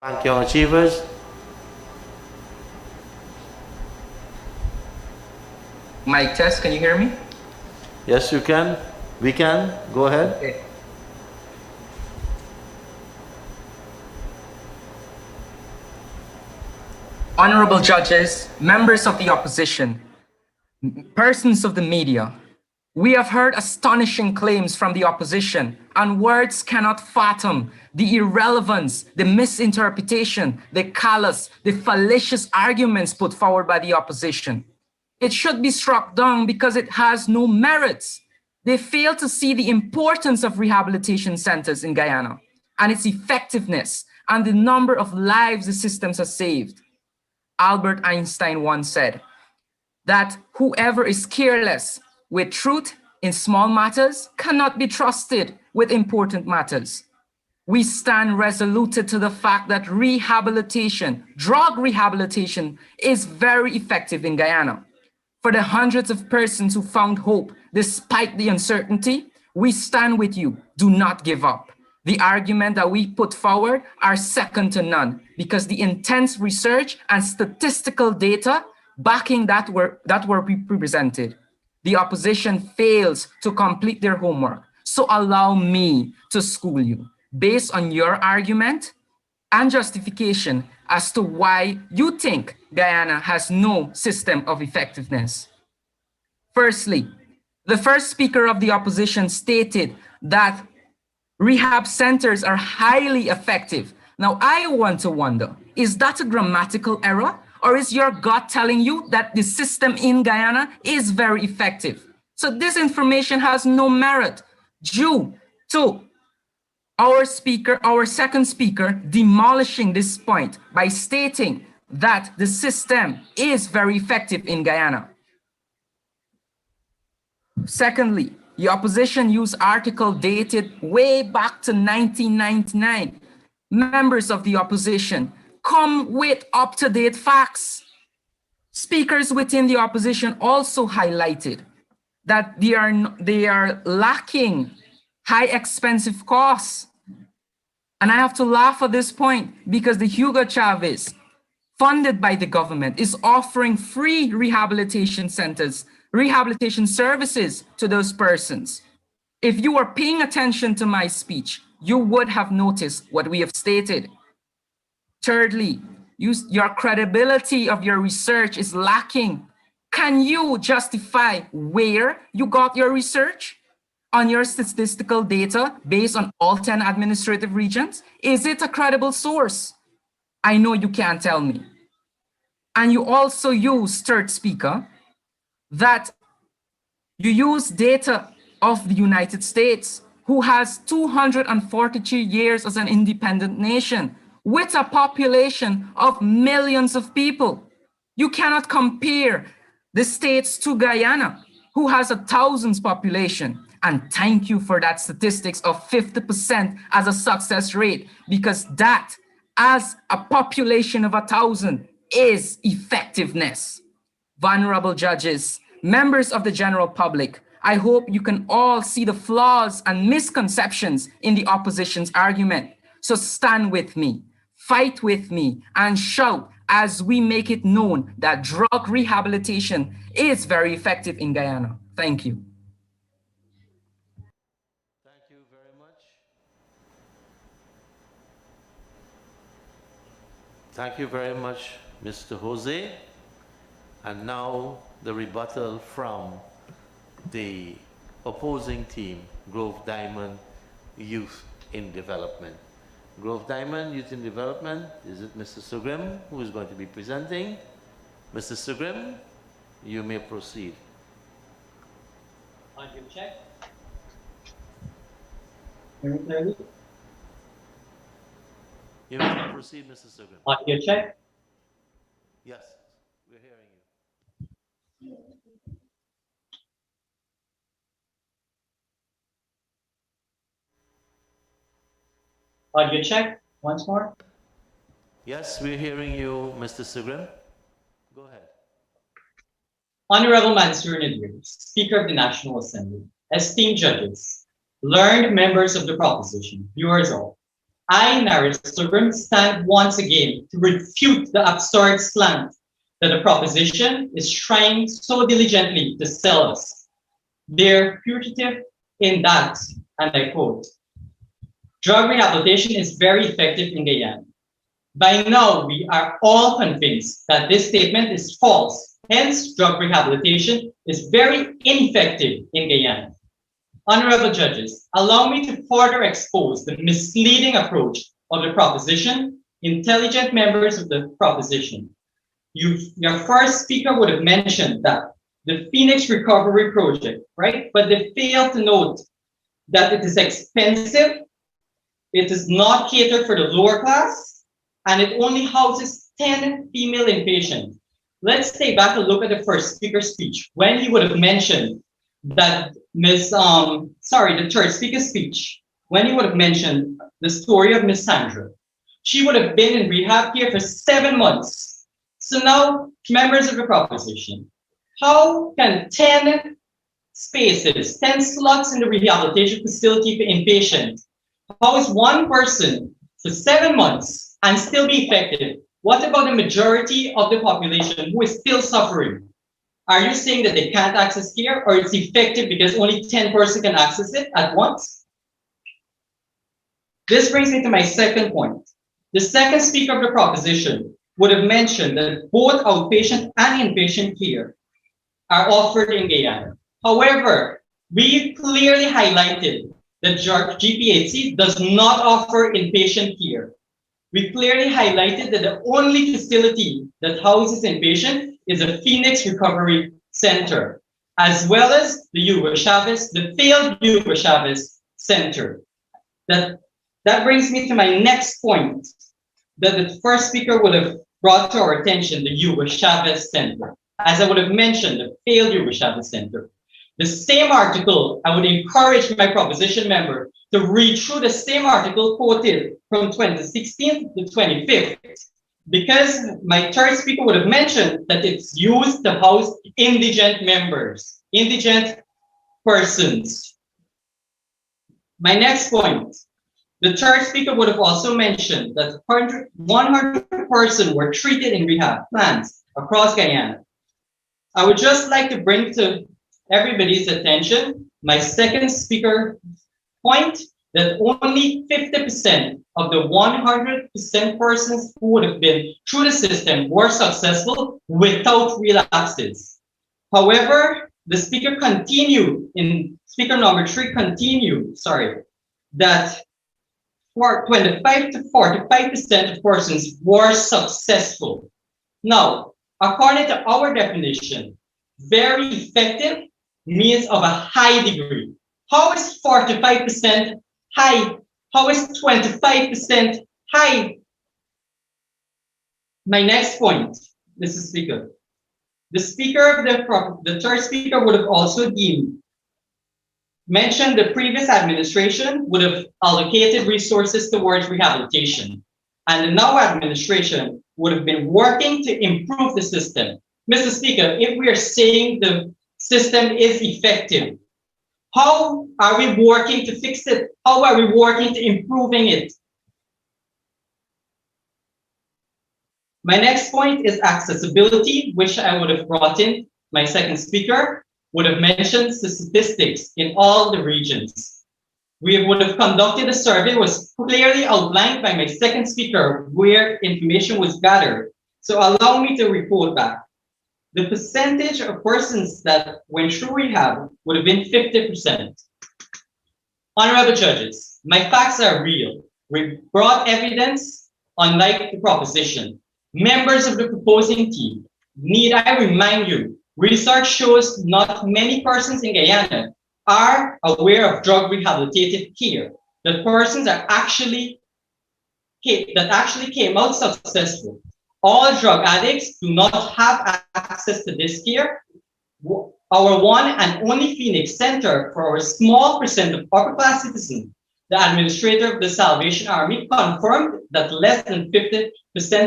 Bank Young Achievers. Mic test, can you hear me? Yes, you can. We can. Go ahead. Okay. Honorable judges, members of the opposition, persons of the media, we have heard astonishing claims from the opposition, and words cannot fathom the irrelevance, the misinterpretation, the callous, the fallacious arguments put forward by the opposition. It should be struck down because it has no merits. They fail to see the importance of rehabilitation centers in Guyana and its effectiveness and the number of lives the systems have saved. Albert Einstein once said that whoever is careless with truth in small matters cannot be trusted with important matters. We stand resolute to the fact that rehabilitation, drug rehabilitation, is very effective in Guyana. For the hundreds of persons who found hope despite the uncertainty, we stand with you. Do not give up. The argument that we put forward are second to none because the intense research and statistical data backing that were presented. The opposition fails to complete their homework. So allow me to school you based on your argument and justification as to why you think Guyana has no system of effectiveness. Firstly, the first speaker of the opposition stated that rehab centers are highly effective. Now, I want to wonder, is that a grammatical error or is your gut telling you that the system in Guyana is very effective? So this information has no merit due to our second speaker demolishing this point by stating that the system is very effective in Guyana. Secondly, the opposition used article dated way back to 1999. Members of the opposition, come with up-to-date facts. Speakers within the opposition also highlighted that they are lacking high expensive costs. And I have to laugh at this point because the Hugo Chavez, funded by the government, is offering free rehabilitation centers, rehabilitation services to those persons. If you are paying attention to my speech, you would have noticed what we have stated. Thirdly, your credibility of your research is lacking. Can you justify where you got your research? On your statistical data based on all 10 administrative regions? Is it a credible source? I know you can't tell me. And you also use, third speaker, that you use data of the United States, who has 243 years as an independent nation with a population of millions of people. You cannot compare the states to Guyana, who has a thousands population. And thank you for that statistics of 50% as a success rate, because that, as a population of 1,000, is effectiveness. Vulnerable judges, members of the general public, I hope you can all see the flaws and misconceptions in the opposition's argument. So stand with me, fight with me, and shout as we make it known that drug rehabilitation is very effective in Guyana. Thank you. Thank you very much. Thank you very much, Mr. Jose. And now the rebuttal from the opposing team, Grove Diamond Youth in Development. Grove Diamond Youth in Development, is it Mr. Sugrim who is going to be presenting? Mr. Sugrim, you may proceed. Audio check. Hear me clearly? You may proceed, Mr. Sugrim. Audio check. Yes, we're hearing you. Audio check. Once more. Yes, we're hearing you, Mr. Sugrim. Go ahead. Honorable Mansour Nadir, Speaker of the National Assembly, esteemed judges, learned members of the proposition, viewers all, I, Naris Sugrim, stand once again to refute the absurd slant that the proposition is trying so diligently to sell us. They're putative in that, and I quote, drug rehabilitation is very effective in Guyana. By now, we are all convinced that this statement is false. Hence, drug rehabilitation is very ineffective in Guyana. Honorable judges, allow me to further expose the misleading approach of the proposition. Intelligent members of the proposition, your first speaker would have mentioned that the Phoenix Recovery Project, right? But they failed to note that it is expensive, it is not catered for the lower class, and it only houses 10 female inpatients. Let's take back a look at the first speaker's speech when he would have mentioned that the third speaker's speech, when he would have mentioned the story of Miss Sandra. She would have been in rehab here for 7 months. So now, members of the proposition, how can 10 spaces, 10 slots in the rehabilitation facility for inpatient, how is one person for 7 months and still be effective? What about the majority of the population who is still suffering? Are you saying that they can't access care, or it's effective because only 10 persons can access it at once? This brings me to my second point. The second speaker of the proposition would have mentioned that both outpatient and inpatient care are offered in Guyana. However, we clearly highlighted that GPHC does not offer inpatient care. we clearly highlighted that the only facility that houses inpatient is a Phoenix Recovery Center, as well as the failed Hugo Chavez Center. That brings me to my next point that the first speaker would have brought to our attention, the Hugo Chavez Center. As I would have mentioned, the failed Hugo Chavez Center. The same article, I would encourage my proposition member to read through the same article quoted from 2016 to 25th, because my third speaker would have mentioned that it's used to house indigent members, indigent persons. My next point, the third speaker would have also mentioned that 100 persons were treated in rehab plans across Guyana. I would just like to bring to everybody's attention my second speaker point, that only 50% of the 100% persons who would have been through the system were successful without relapses. However, the speaker continued, in speaker number 3 continued, that for 25 to 45% of persons were successful. Now, according to our definition, very effective means of a high degree. How is 45% high? How is 25% high? My next point, Mr. Speaker. The third speaker would have also mentioned the previous administration would have allocated resources towards rehabilitation, and the now administration would have been working to improve the system. Mr. Speaker, if we are saying the system is effective, how are we working to fix it? How are we working to improving it? My next point is accessibility, which I would have brought in. My second speaker would have mentioned the statistics in all the regions. We would have conducted a survey, was clearly outlined by my second speaker, where information was gathered. So allow me to report back. The percentage of persons that went through rehab would have been 50%. Honorable judges, my facts are real. We brought evidence, unlike the proposition. Members of the proposing team, need I remind you, research shows not many persons in Guyana are aware of drug rehabilitative care. That persons are actually came out successful. All drug addicts do not have access to this care. Our one and only Phoenix Center for our small percent of upper class citizens, the administrator of the Salvation Army confirmed that less than 50%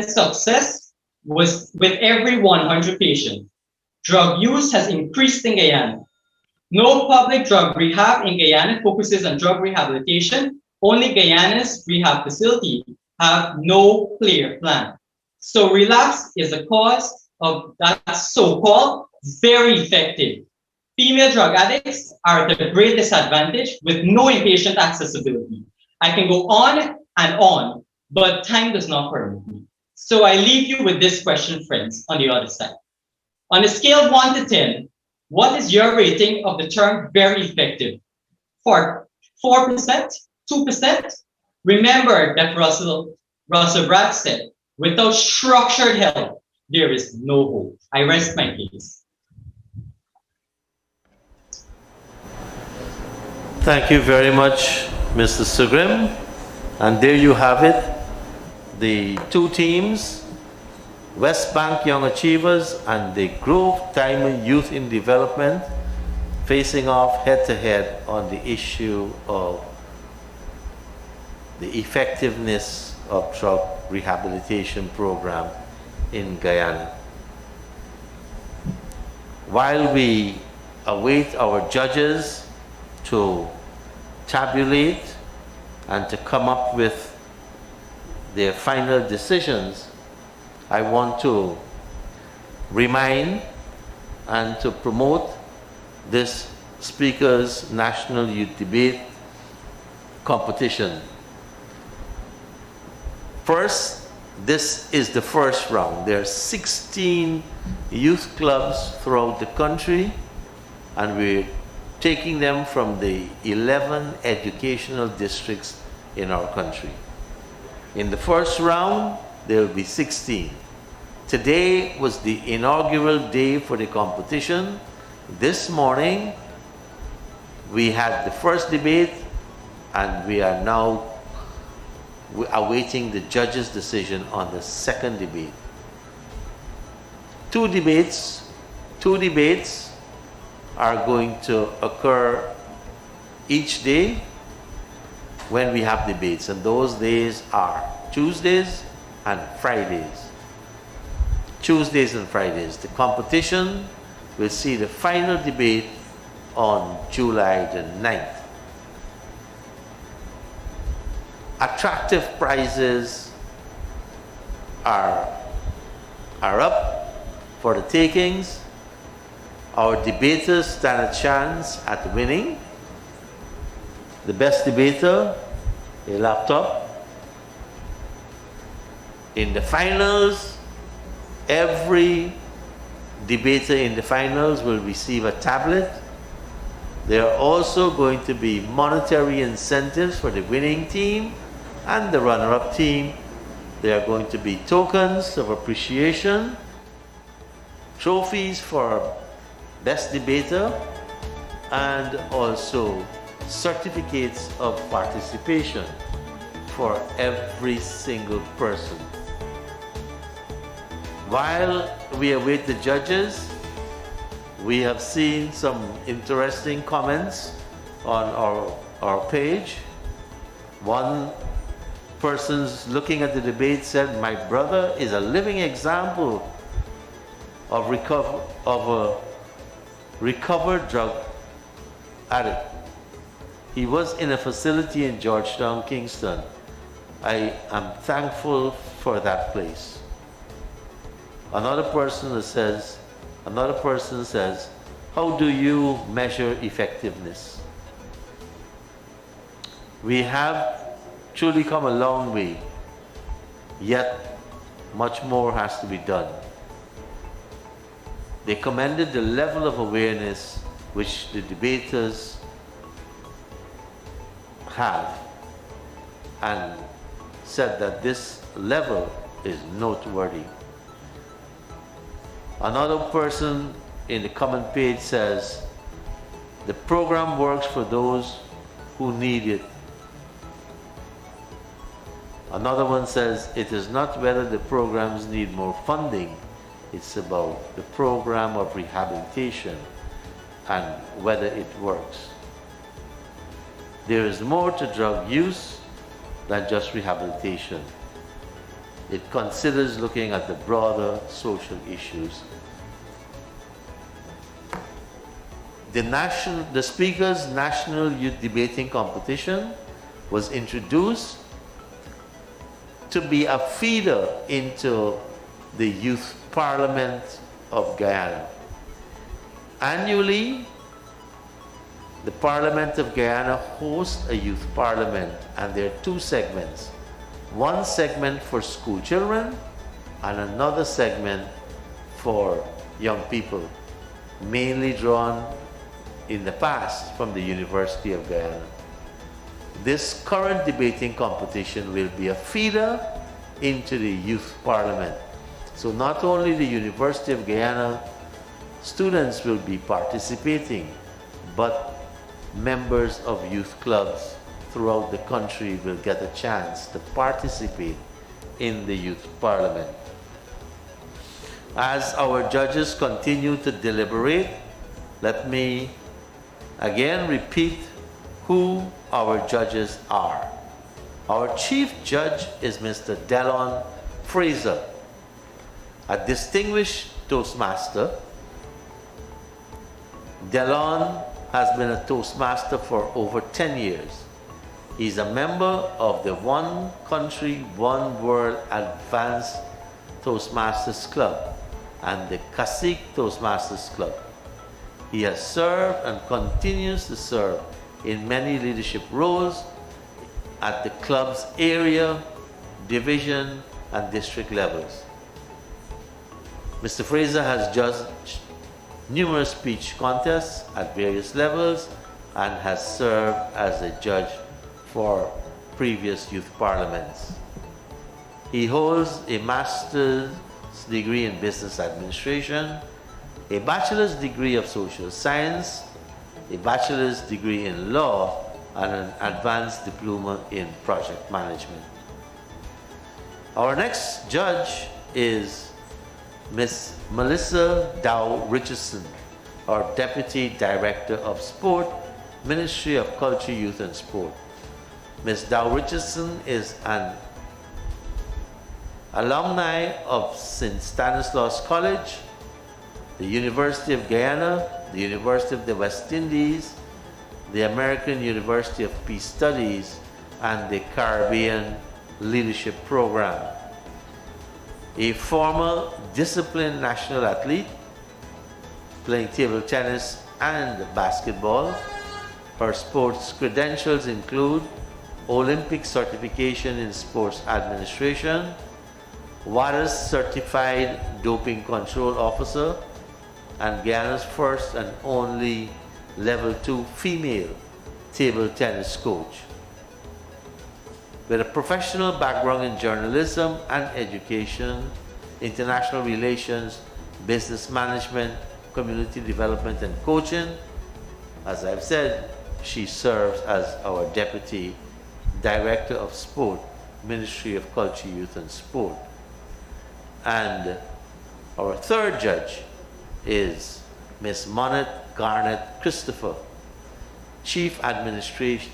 success was with every 100 patients. Drug use has increased in Guyana. No public drug rehab in Guyana focuses on drug rehabilitation. Only Guyana's rehab facility have no clear plan. So relapse is the cause of that so-called very effective. Female drug addicts are at a great disadvantage with no inpatient accessibility. I can go on and on, but time does not permit me. So I leave you with this question, friends, on the other side. On a scale of 1 to 10, what is your rating of the term very effective? For 4%, 2%? Remember that Russell Bragg said, without structured help, there is no hope. I rest my case. Thank you very much, Mr. Sugrim. And there you have it. The two teams, West Bank Young Achievers and the Grove Diamond Youth in Development, facing off head-to-head on the issue of the effectiveness of drug rehabilitation program in Guyana. While we await our judges to tabulate and to come up with their final decisions, I want to remind and to promote this Speaker's National Youth Debate competition. First, this is the first round. There are 16 youth clubs throughout the country, and we're taking them from the 11 educational districts in our country. In the first round, there will be 16. Today was the inaugural day for the competition. This morning, we had the first debate, and we are now awaiting the judge's decision on the second debate. Two debates are going to occur each day when we have debates, and those days are Tuesdays and Fridays. Tuesdays and Fridays. The competition will see the final debate on July the 9th. Attractive prizes are up for the takings. Our debaters stand a chance at winning. The best debater, a laptop. In the finals, every debater in the finals will receive a tablet. There are also going to be monetary incentives for the winning team and the runner-up team. There are going to be tokens of appreciation, trophies for best debater, and also certificates of participation for every single person. While we await the judges, we have seen some interesting comments on our page. One person's looking at the debate said, "My brother is a living example of a recovered drug addict. He was in a facility in Georgetown, Kingston. I am thankful for that place." Another person says, "How do you measure effectiveness?" We have truly come a long way, yet much more has to be done. They commended the level of awareness which the debaters have and said that this level is noteworthy. Another person in the comment page says, "The program works for those who need it." Another one says, "It is not whether the programs need more funding, it's about the program of rehabilitation and whether it works. There is more to drug use than just rehabilitation. It considers looking at the broader social issues." The Speaker's National Youth Debating Competition was introduced to be a feeder into the Youth Parliament of Guyana. Annually, the Parliament of Guyana hosts a youth parliament, and there are two segments. One segment for school children and another segment for young people, mainly drawn in the past from the University of Guyana. This current debating competition will be a feeder into the youth parliament. So not only the University of Guyana students will be participating, but members of youth clubs throughout the country will get a chance to participate in the youth parliament. As our judges continue to deliberate, let me again repeat who our judges are. Our chief judge is Mr. Delon Fraser, a distinguished Toastmaster. Delon has been a Toastmaster for over 10 years. He's a member of the One Country, One World Advanced Toastmasters Club and the Cacique Toastmasters Club. He has served and continues to serve in many leadership roles at the club's area, division, and district levels. Mr. Fraser has judged numerous speech contests at various levels and has served as a judge for previous youth parliaments. He holds a master's degree in business administration, a bachelor's degree of social science, a bachelor's degree in law, and an advanced diploma in project management. Our next judge is Miss Melissa Dow Richardson, our Deputy Director of Sport, Ministry of Culture, Youth and Sport. Ms. Dow Richardson is an alumni of St. Stanislaus College, the University of Guyana, the University of the West Indies, the American University of Peace Studies, and the Caribbean Leadership Program. A former disciplined national athlete, playing table tennis and basketball. Her sports credentials include Olympic certification in sports administration, WADA's certified doping control officer, and Guyana's first and only level 2 female table tennis coach. With a professional background in journalism and education, international relations, business management, community development, and coaching, as I've said, she serves as our Deputy Director of Sport, Ministry of Culture, Youth and Sport. And our third judge is Ms. Monette Garnett Christopher, Chief Administrative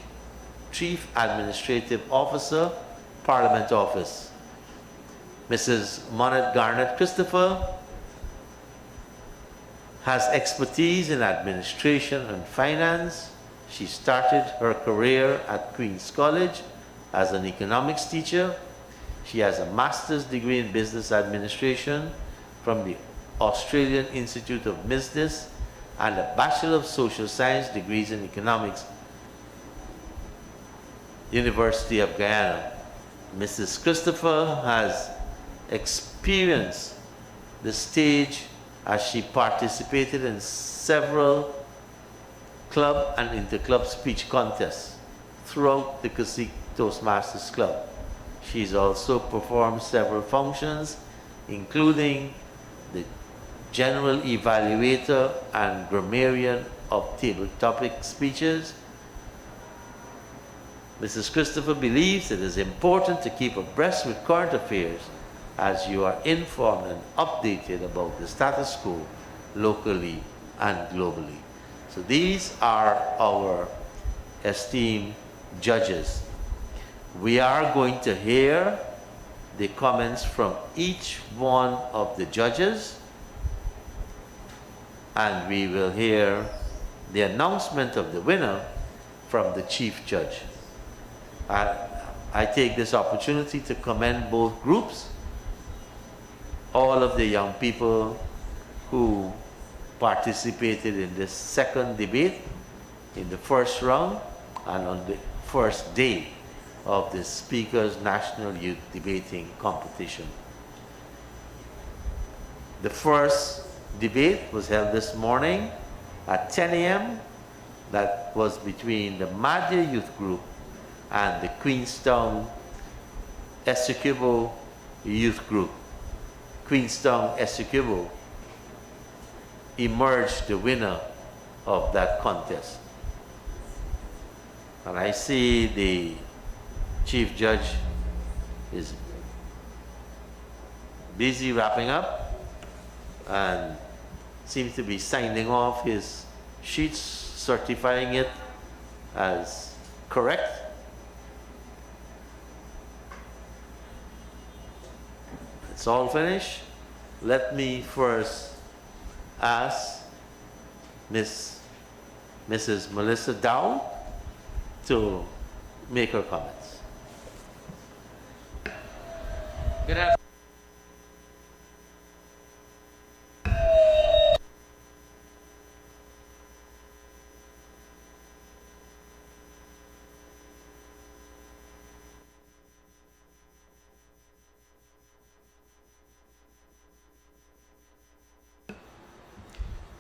Officer, Parliament Office. Mrs. Monette Garnett Christopher has expertise in administration and finance. She started her career at Queen's College as an economics teacher. She has a master's degree in business administration from the Australian Institute of Business and a Bachelor of Social Science degrees in economics, University of Guyana. Mrs. Christopher has experienced the stage as she participated in several club and interclub speech contests throughout the Cacique Toastmasters Club. She's also performed several functions, including the General Evaluator and Grammarian of Table Topic Speeches. Mrs. Christopher believes it is important to keep abreast with current affairs as you are informed and updated about the status quo locally and globally. So these are our esteemed judges. We are going to hear the comments from each one of the judges, and we will hear the announcement of the winner from the chief judge. I take this opportunity to commend both groups, all of the young people who participated in this second debate in the first round and on the first day of the Speaker's National Youth Debating Competition. The first debate was held this morning at 10 a.m. That was between the Madhya Youth Group and the Queenstown Essequibo Youth Group. Queenstown Essequibo emerged the winner of that contest. And I see the Chief Judge is busy wrapping up and seems to be signing off his sheets, certifying it as correct. It's all finished. Let me first ask Mrs. Melissa Dow to make her comments. Good afternoon.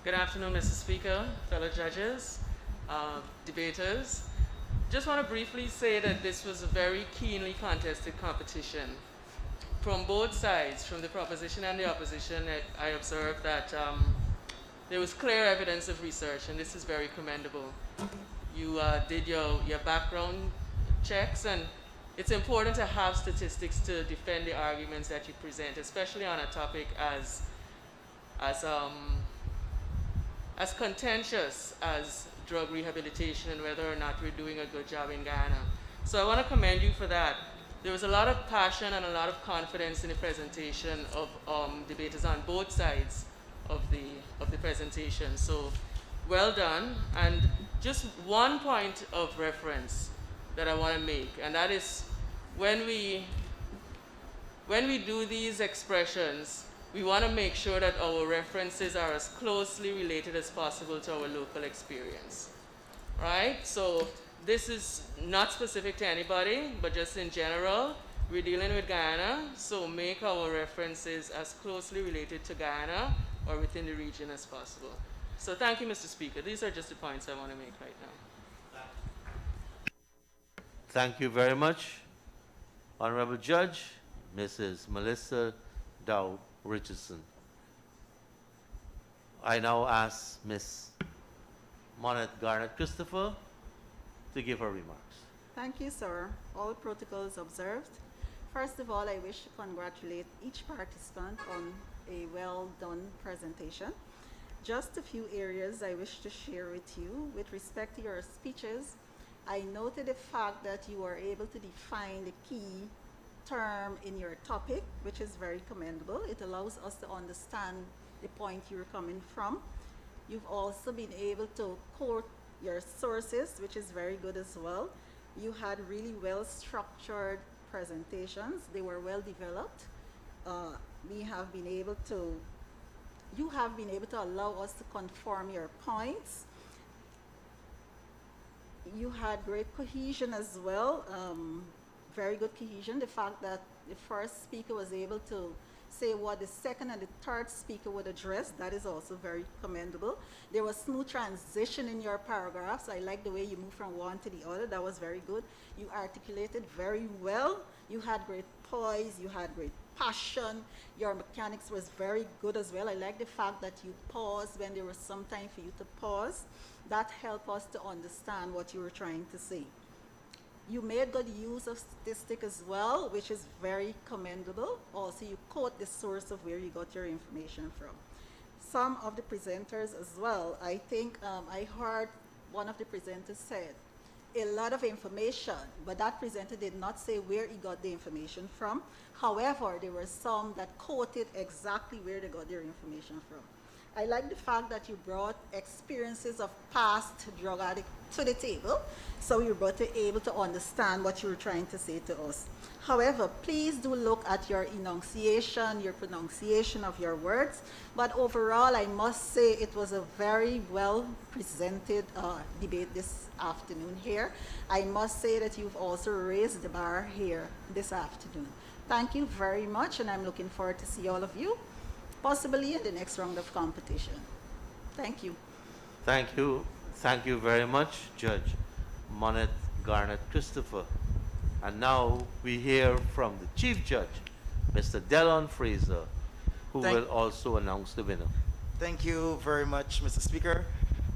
Good afternoon, Mr. Speaker, fellow judges, debaters. Just want to briefly say that this was a very keenly contested competition. from both sides, from the proposition and the opposition, I observed that there was clear evidence of research, and this is very commendable. You did your background checks, and it's important to have statistics to defend the arguments that you present, especially on a topic as contentious as drug rehabilitation and whether or not we're doing a good job in Guyana. So I want to commend you for that. There was a lot of passion and a lot of confidence in the presentation of debaters on both sides of the presentation. So well done. And just one point of reference that I want to make, and that is when we do these expressions, we want to make sure that our references are as closely related as possible to our local experience, right? So this is not specific to anybody, but just in general, we're dealing with Guyana, so make our references as closely related to Guyana or within the region as possible. So thank you, Mr. Speaker. These are just the points I want to make right now. Thank you very much, Honorable Judge, Mrs. Melissa Dow Richardson. I now ask Ms. Monette Garnett Christopher to give her remarks. Thank you, sir. All protocols observed. First of all, I wish to congratulate each participant on a well-done presentation. Just a few areas I wish to share with you. With respect to your speeches, I noted the fact that you were able to define the key term in your topic, which is very commendable. It allows us to understand the point you're coming from. You've also been able to quote your sources, which is very good as well. You had really well-structured presentations. They were well developed. You have been able to allow us to confirm your points. You had great cohesion as well, very good cohesion. The fact that the first speaker was able to say what the second and the third speaker would address, that is also very commendable. There was smooth transition in your paragraphs. I like the way you moved from one to the other. That was very good. You articulated very well. You had great poise. You had great passion. Your mechanics was very good as well. I like the fact that you paused when there was some time for you to pause. That helped us to understand what you were trying to say. You made good use of statistics as well, which is very commendable. Also, you quote the source of where you got your information from. Some of the presenters as well, I think I heard one of the presenters said, a lot of information, but that presenter did not say where he got the information from. However, there were some that quoted exactly where they got their information from. I like the fact that you brought experiences of past drug addicts to the table, so you were able to understand what you were trying to say to us. However, please do look at your enunciation, your pronunciation of your words, but overall, I must say it was a very well presented debate this afternoon here. I must say that you've also raised the bar here this afternoon. Thank you very much, and I'm looking forward to see all of you, possibly in the next round of competition. Thank you. Thank you. Thank you very much, Judge Monette Garnett Christopher. And now we hear from the Chief Judge, Mr. Delon Fraser, who will also announce the winner. Thank you very much, Mr. Speaker.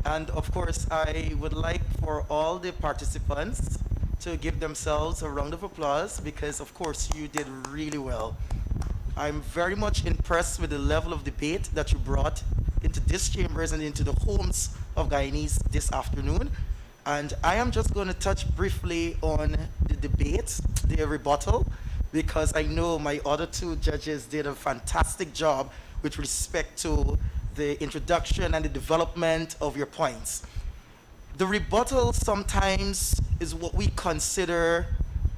And of course, I would like for all the participants to give themselves a round of applause because, of course, you did really well. I'm very much impressed with the level of debate that you brought into this chambers and into the homes of Guyanese this afternoon. And I am just going to touch briefly on the debate, the rebuttal, because I know my other two judges did a fantastic job with respect to the introduction and the development of your points. The rebuttal sometimes is what we consider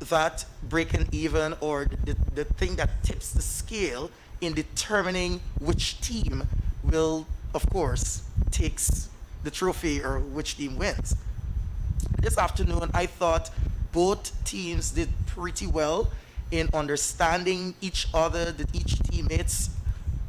that breaking even, or the thing that tips the scale in determining which team will, of course, takes the trophy or which team wins. This afternoon, I thought both teams did pretty well in understanding each other, each teammate's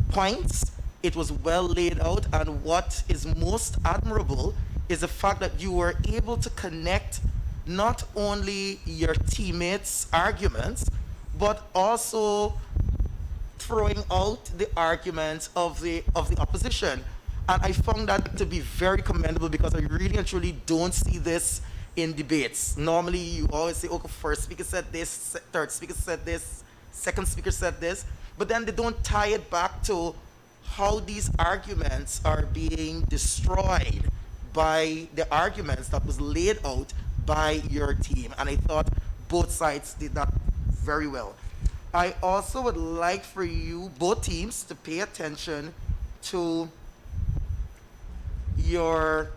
points. It was well laid out, and what is most admirable is the fact that you were able to connect not only your teammates' arguments, but also throwing out the arguments of the opposition. And I found that to be very commendable because I really and truly don't see this in debates. Normally, you always say, okay, first speaker said this, third speaker said this, second speaker said this, but then they don't tie it back to how these arguments are being destroyed by the arguments that was laid out by your team. And I thought both sides did that very well. I also would like for you, both teams, to pay attention to your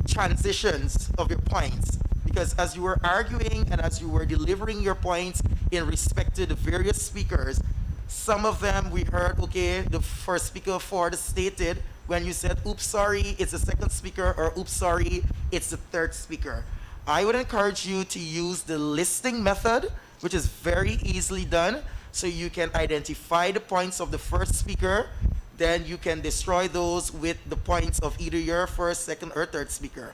transitions of your points, because as you were arguing and as you were delivering your points in respect to the various speakers, some of them we heard, okay, the first speaker for the stated when you said, oops, sorry, it's the second speaker, or oops, sorry, it's the third speaker. I would encourage you to use the listing method, which is very easily done, so you can identify the points of the first speaker, then you can destroy those with the points of either your first, second, or third speaker.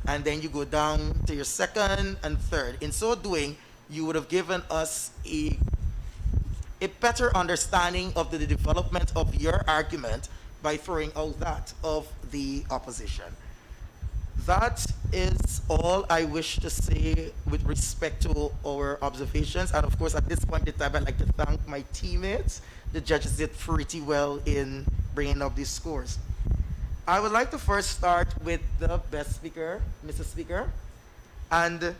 And then you go down to your second and third. In so doing, you would have given us a better understanding of the development of your argument by throwing out that of the opposition. That is all I wish to say with respect to our observations. And of course, at this point in time, I'd like to thank my teammates. The judges did pretty well in bringing up these scores. I would like to first start with the best speaker, Mr. Speaker. And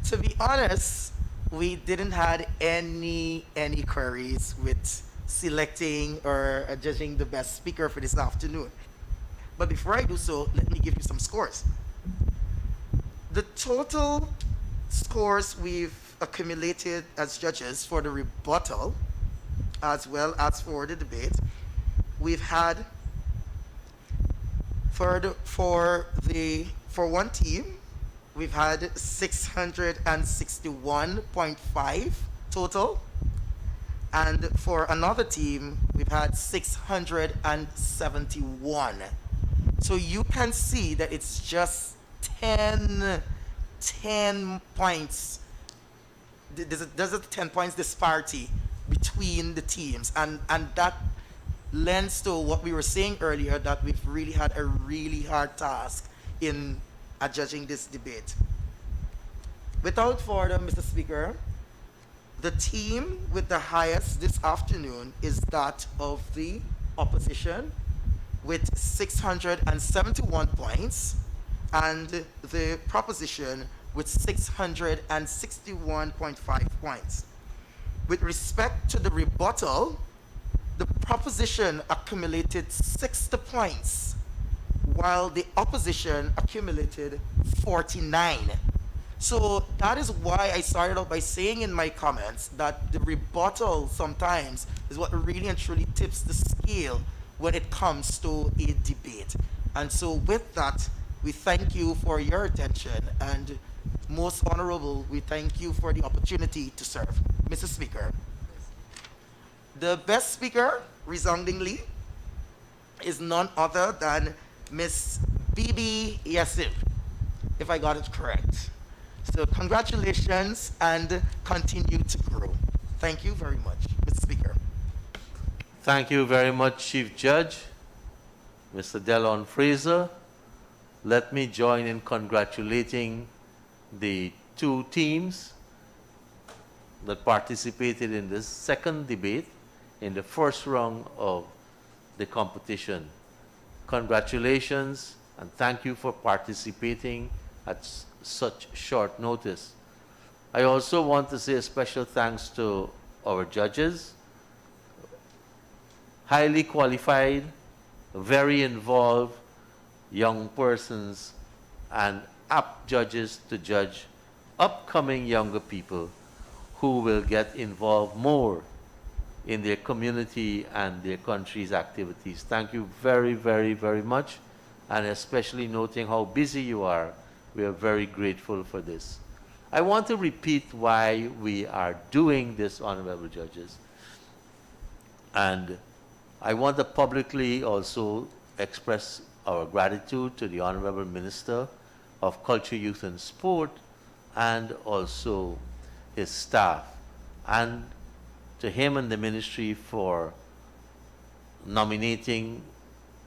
to be honest, we didn't had any queries with selecting or judging the best speaker for this afternoon. But before I do so, let me give you some scores. The total scores we've accumulated as judges for the rebuttal, as well as for the debate, we've had for one team, we've had 661.5 total, and for another team, we've had 671. So you can see that it's just 10 points. There's a 10 points disparity between the teams, and that lends to what we were saying earlier, that we've really had a really hard task in judging this debate. Without further, Mr. Speaker, the team with the highest this afternoon is that of the opposition with 671 points, and the proposition with 661.5 points. With respect to the rebuttal, the proposition accumulated 60 points, while the opposition accumulated 49. So that is why I started out by saying in my comments that the rebuttal sometimes is what really and truly tips the scale when it comes to a debate. And so with that, we thank you for your attention, and most honorable, we thank you for the opportunity to serve. Mr. Speaker, the best speaker, resoundingly, is none other than Miss Bibi Yassif, if I got it correct. So congratulations, and continue to grow. Thank you very much, Mr. Speaker. Thank you very much, Chief Judge, Mr. Delon Fraser. Let me join in congratulating the two teams that participated in this second debate in the first round of the competition. Congratulations, and thank you for participating at such short notice. I also want to say a special thanks to our judges, highly qualified, very involved young persons, and apt judges to judge upcoming younger people who will get involved more in their community and their country's activities. Thank you very, very, very much, and especially noting how busy you are. We are very grateful for this. I want to repeat why we are doing this, honorable judges. And I want to publicly also express our gratitude to the Honorable Minister of Culture, Youth and Sport, and also his staff, and to him and the ministry for nominating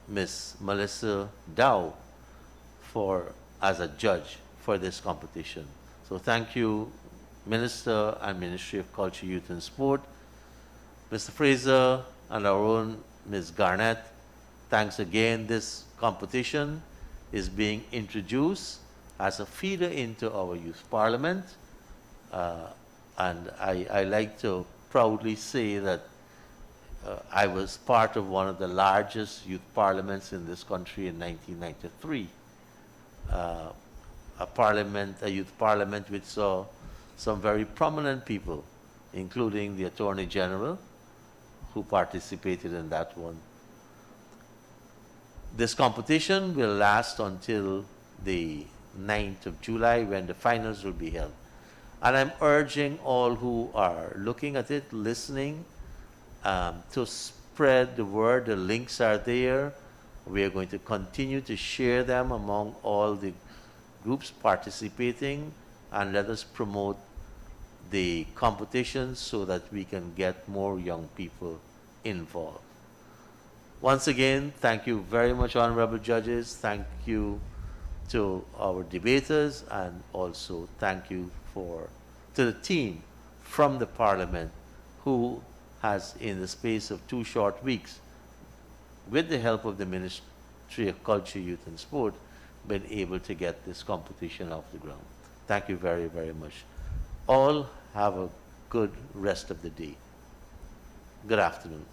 Miss Melissa Dow as a judge for this competition. So thank you, Minister and Ministry of Culture, Youth and Sport. Mr. Fraser and our own Ms. Garnett, thanks again. This competition is being introduced as a feeder into our youth parliament. And I like to proudly say that I was part of one of the largest youth parliaments in this country in 1993. A youth parliament which saw some very prominent people, including the Attorney General, who participated in that one. This competition will last until the 9th of July when the finals will be held. And I'm urging all who are looking at it, listening, to spread the word. The links are there. We are going to continue to share them among all the groups participating, and let us promote the competition so that we can get more young people involved. Once again, thank you very much, honorable judges. Thank you to our debaters, and also thank you to the team from the Parliament who has, in the space of 2 short weeks, with the help of the Ministry of Culture, Youth and Sport, been able to get this competition off the ground. Thank you very, very much. All have a good rest of the day. Good afternoon.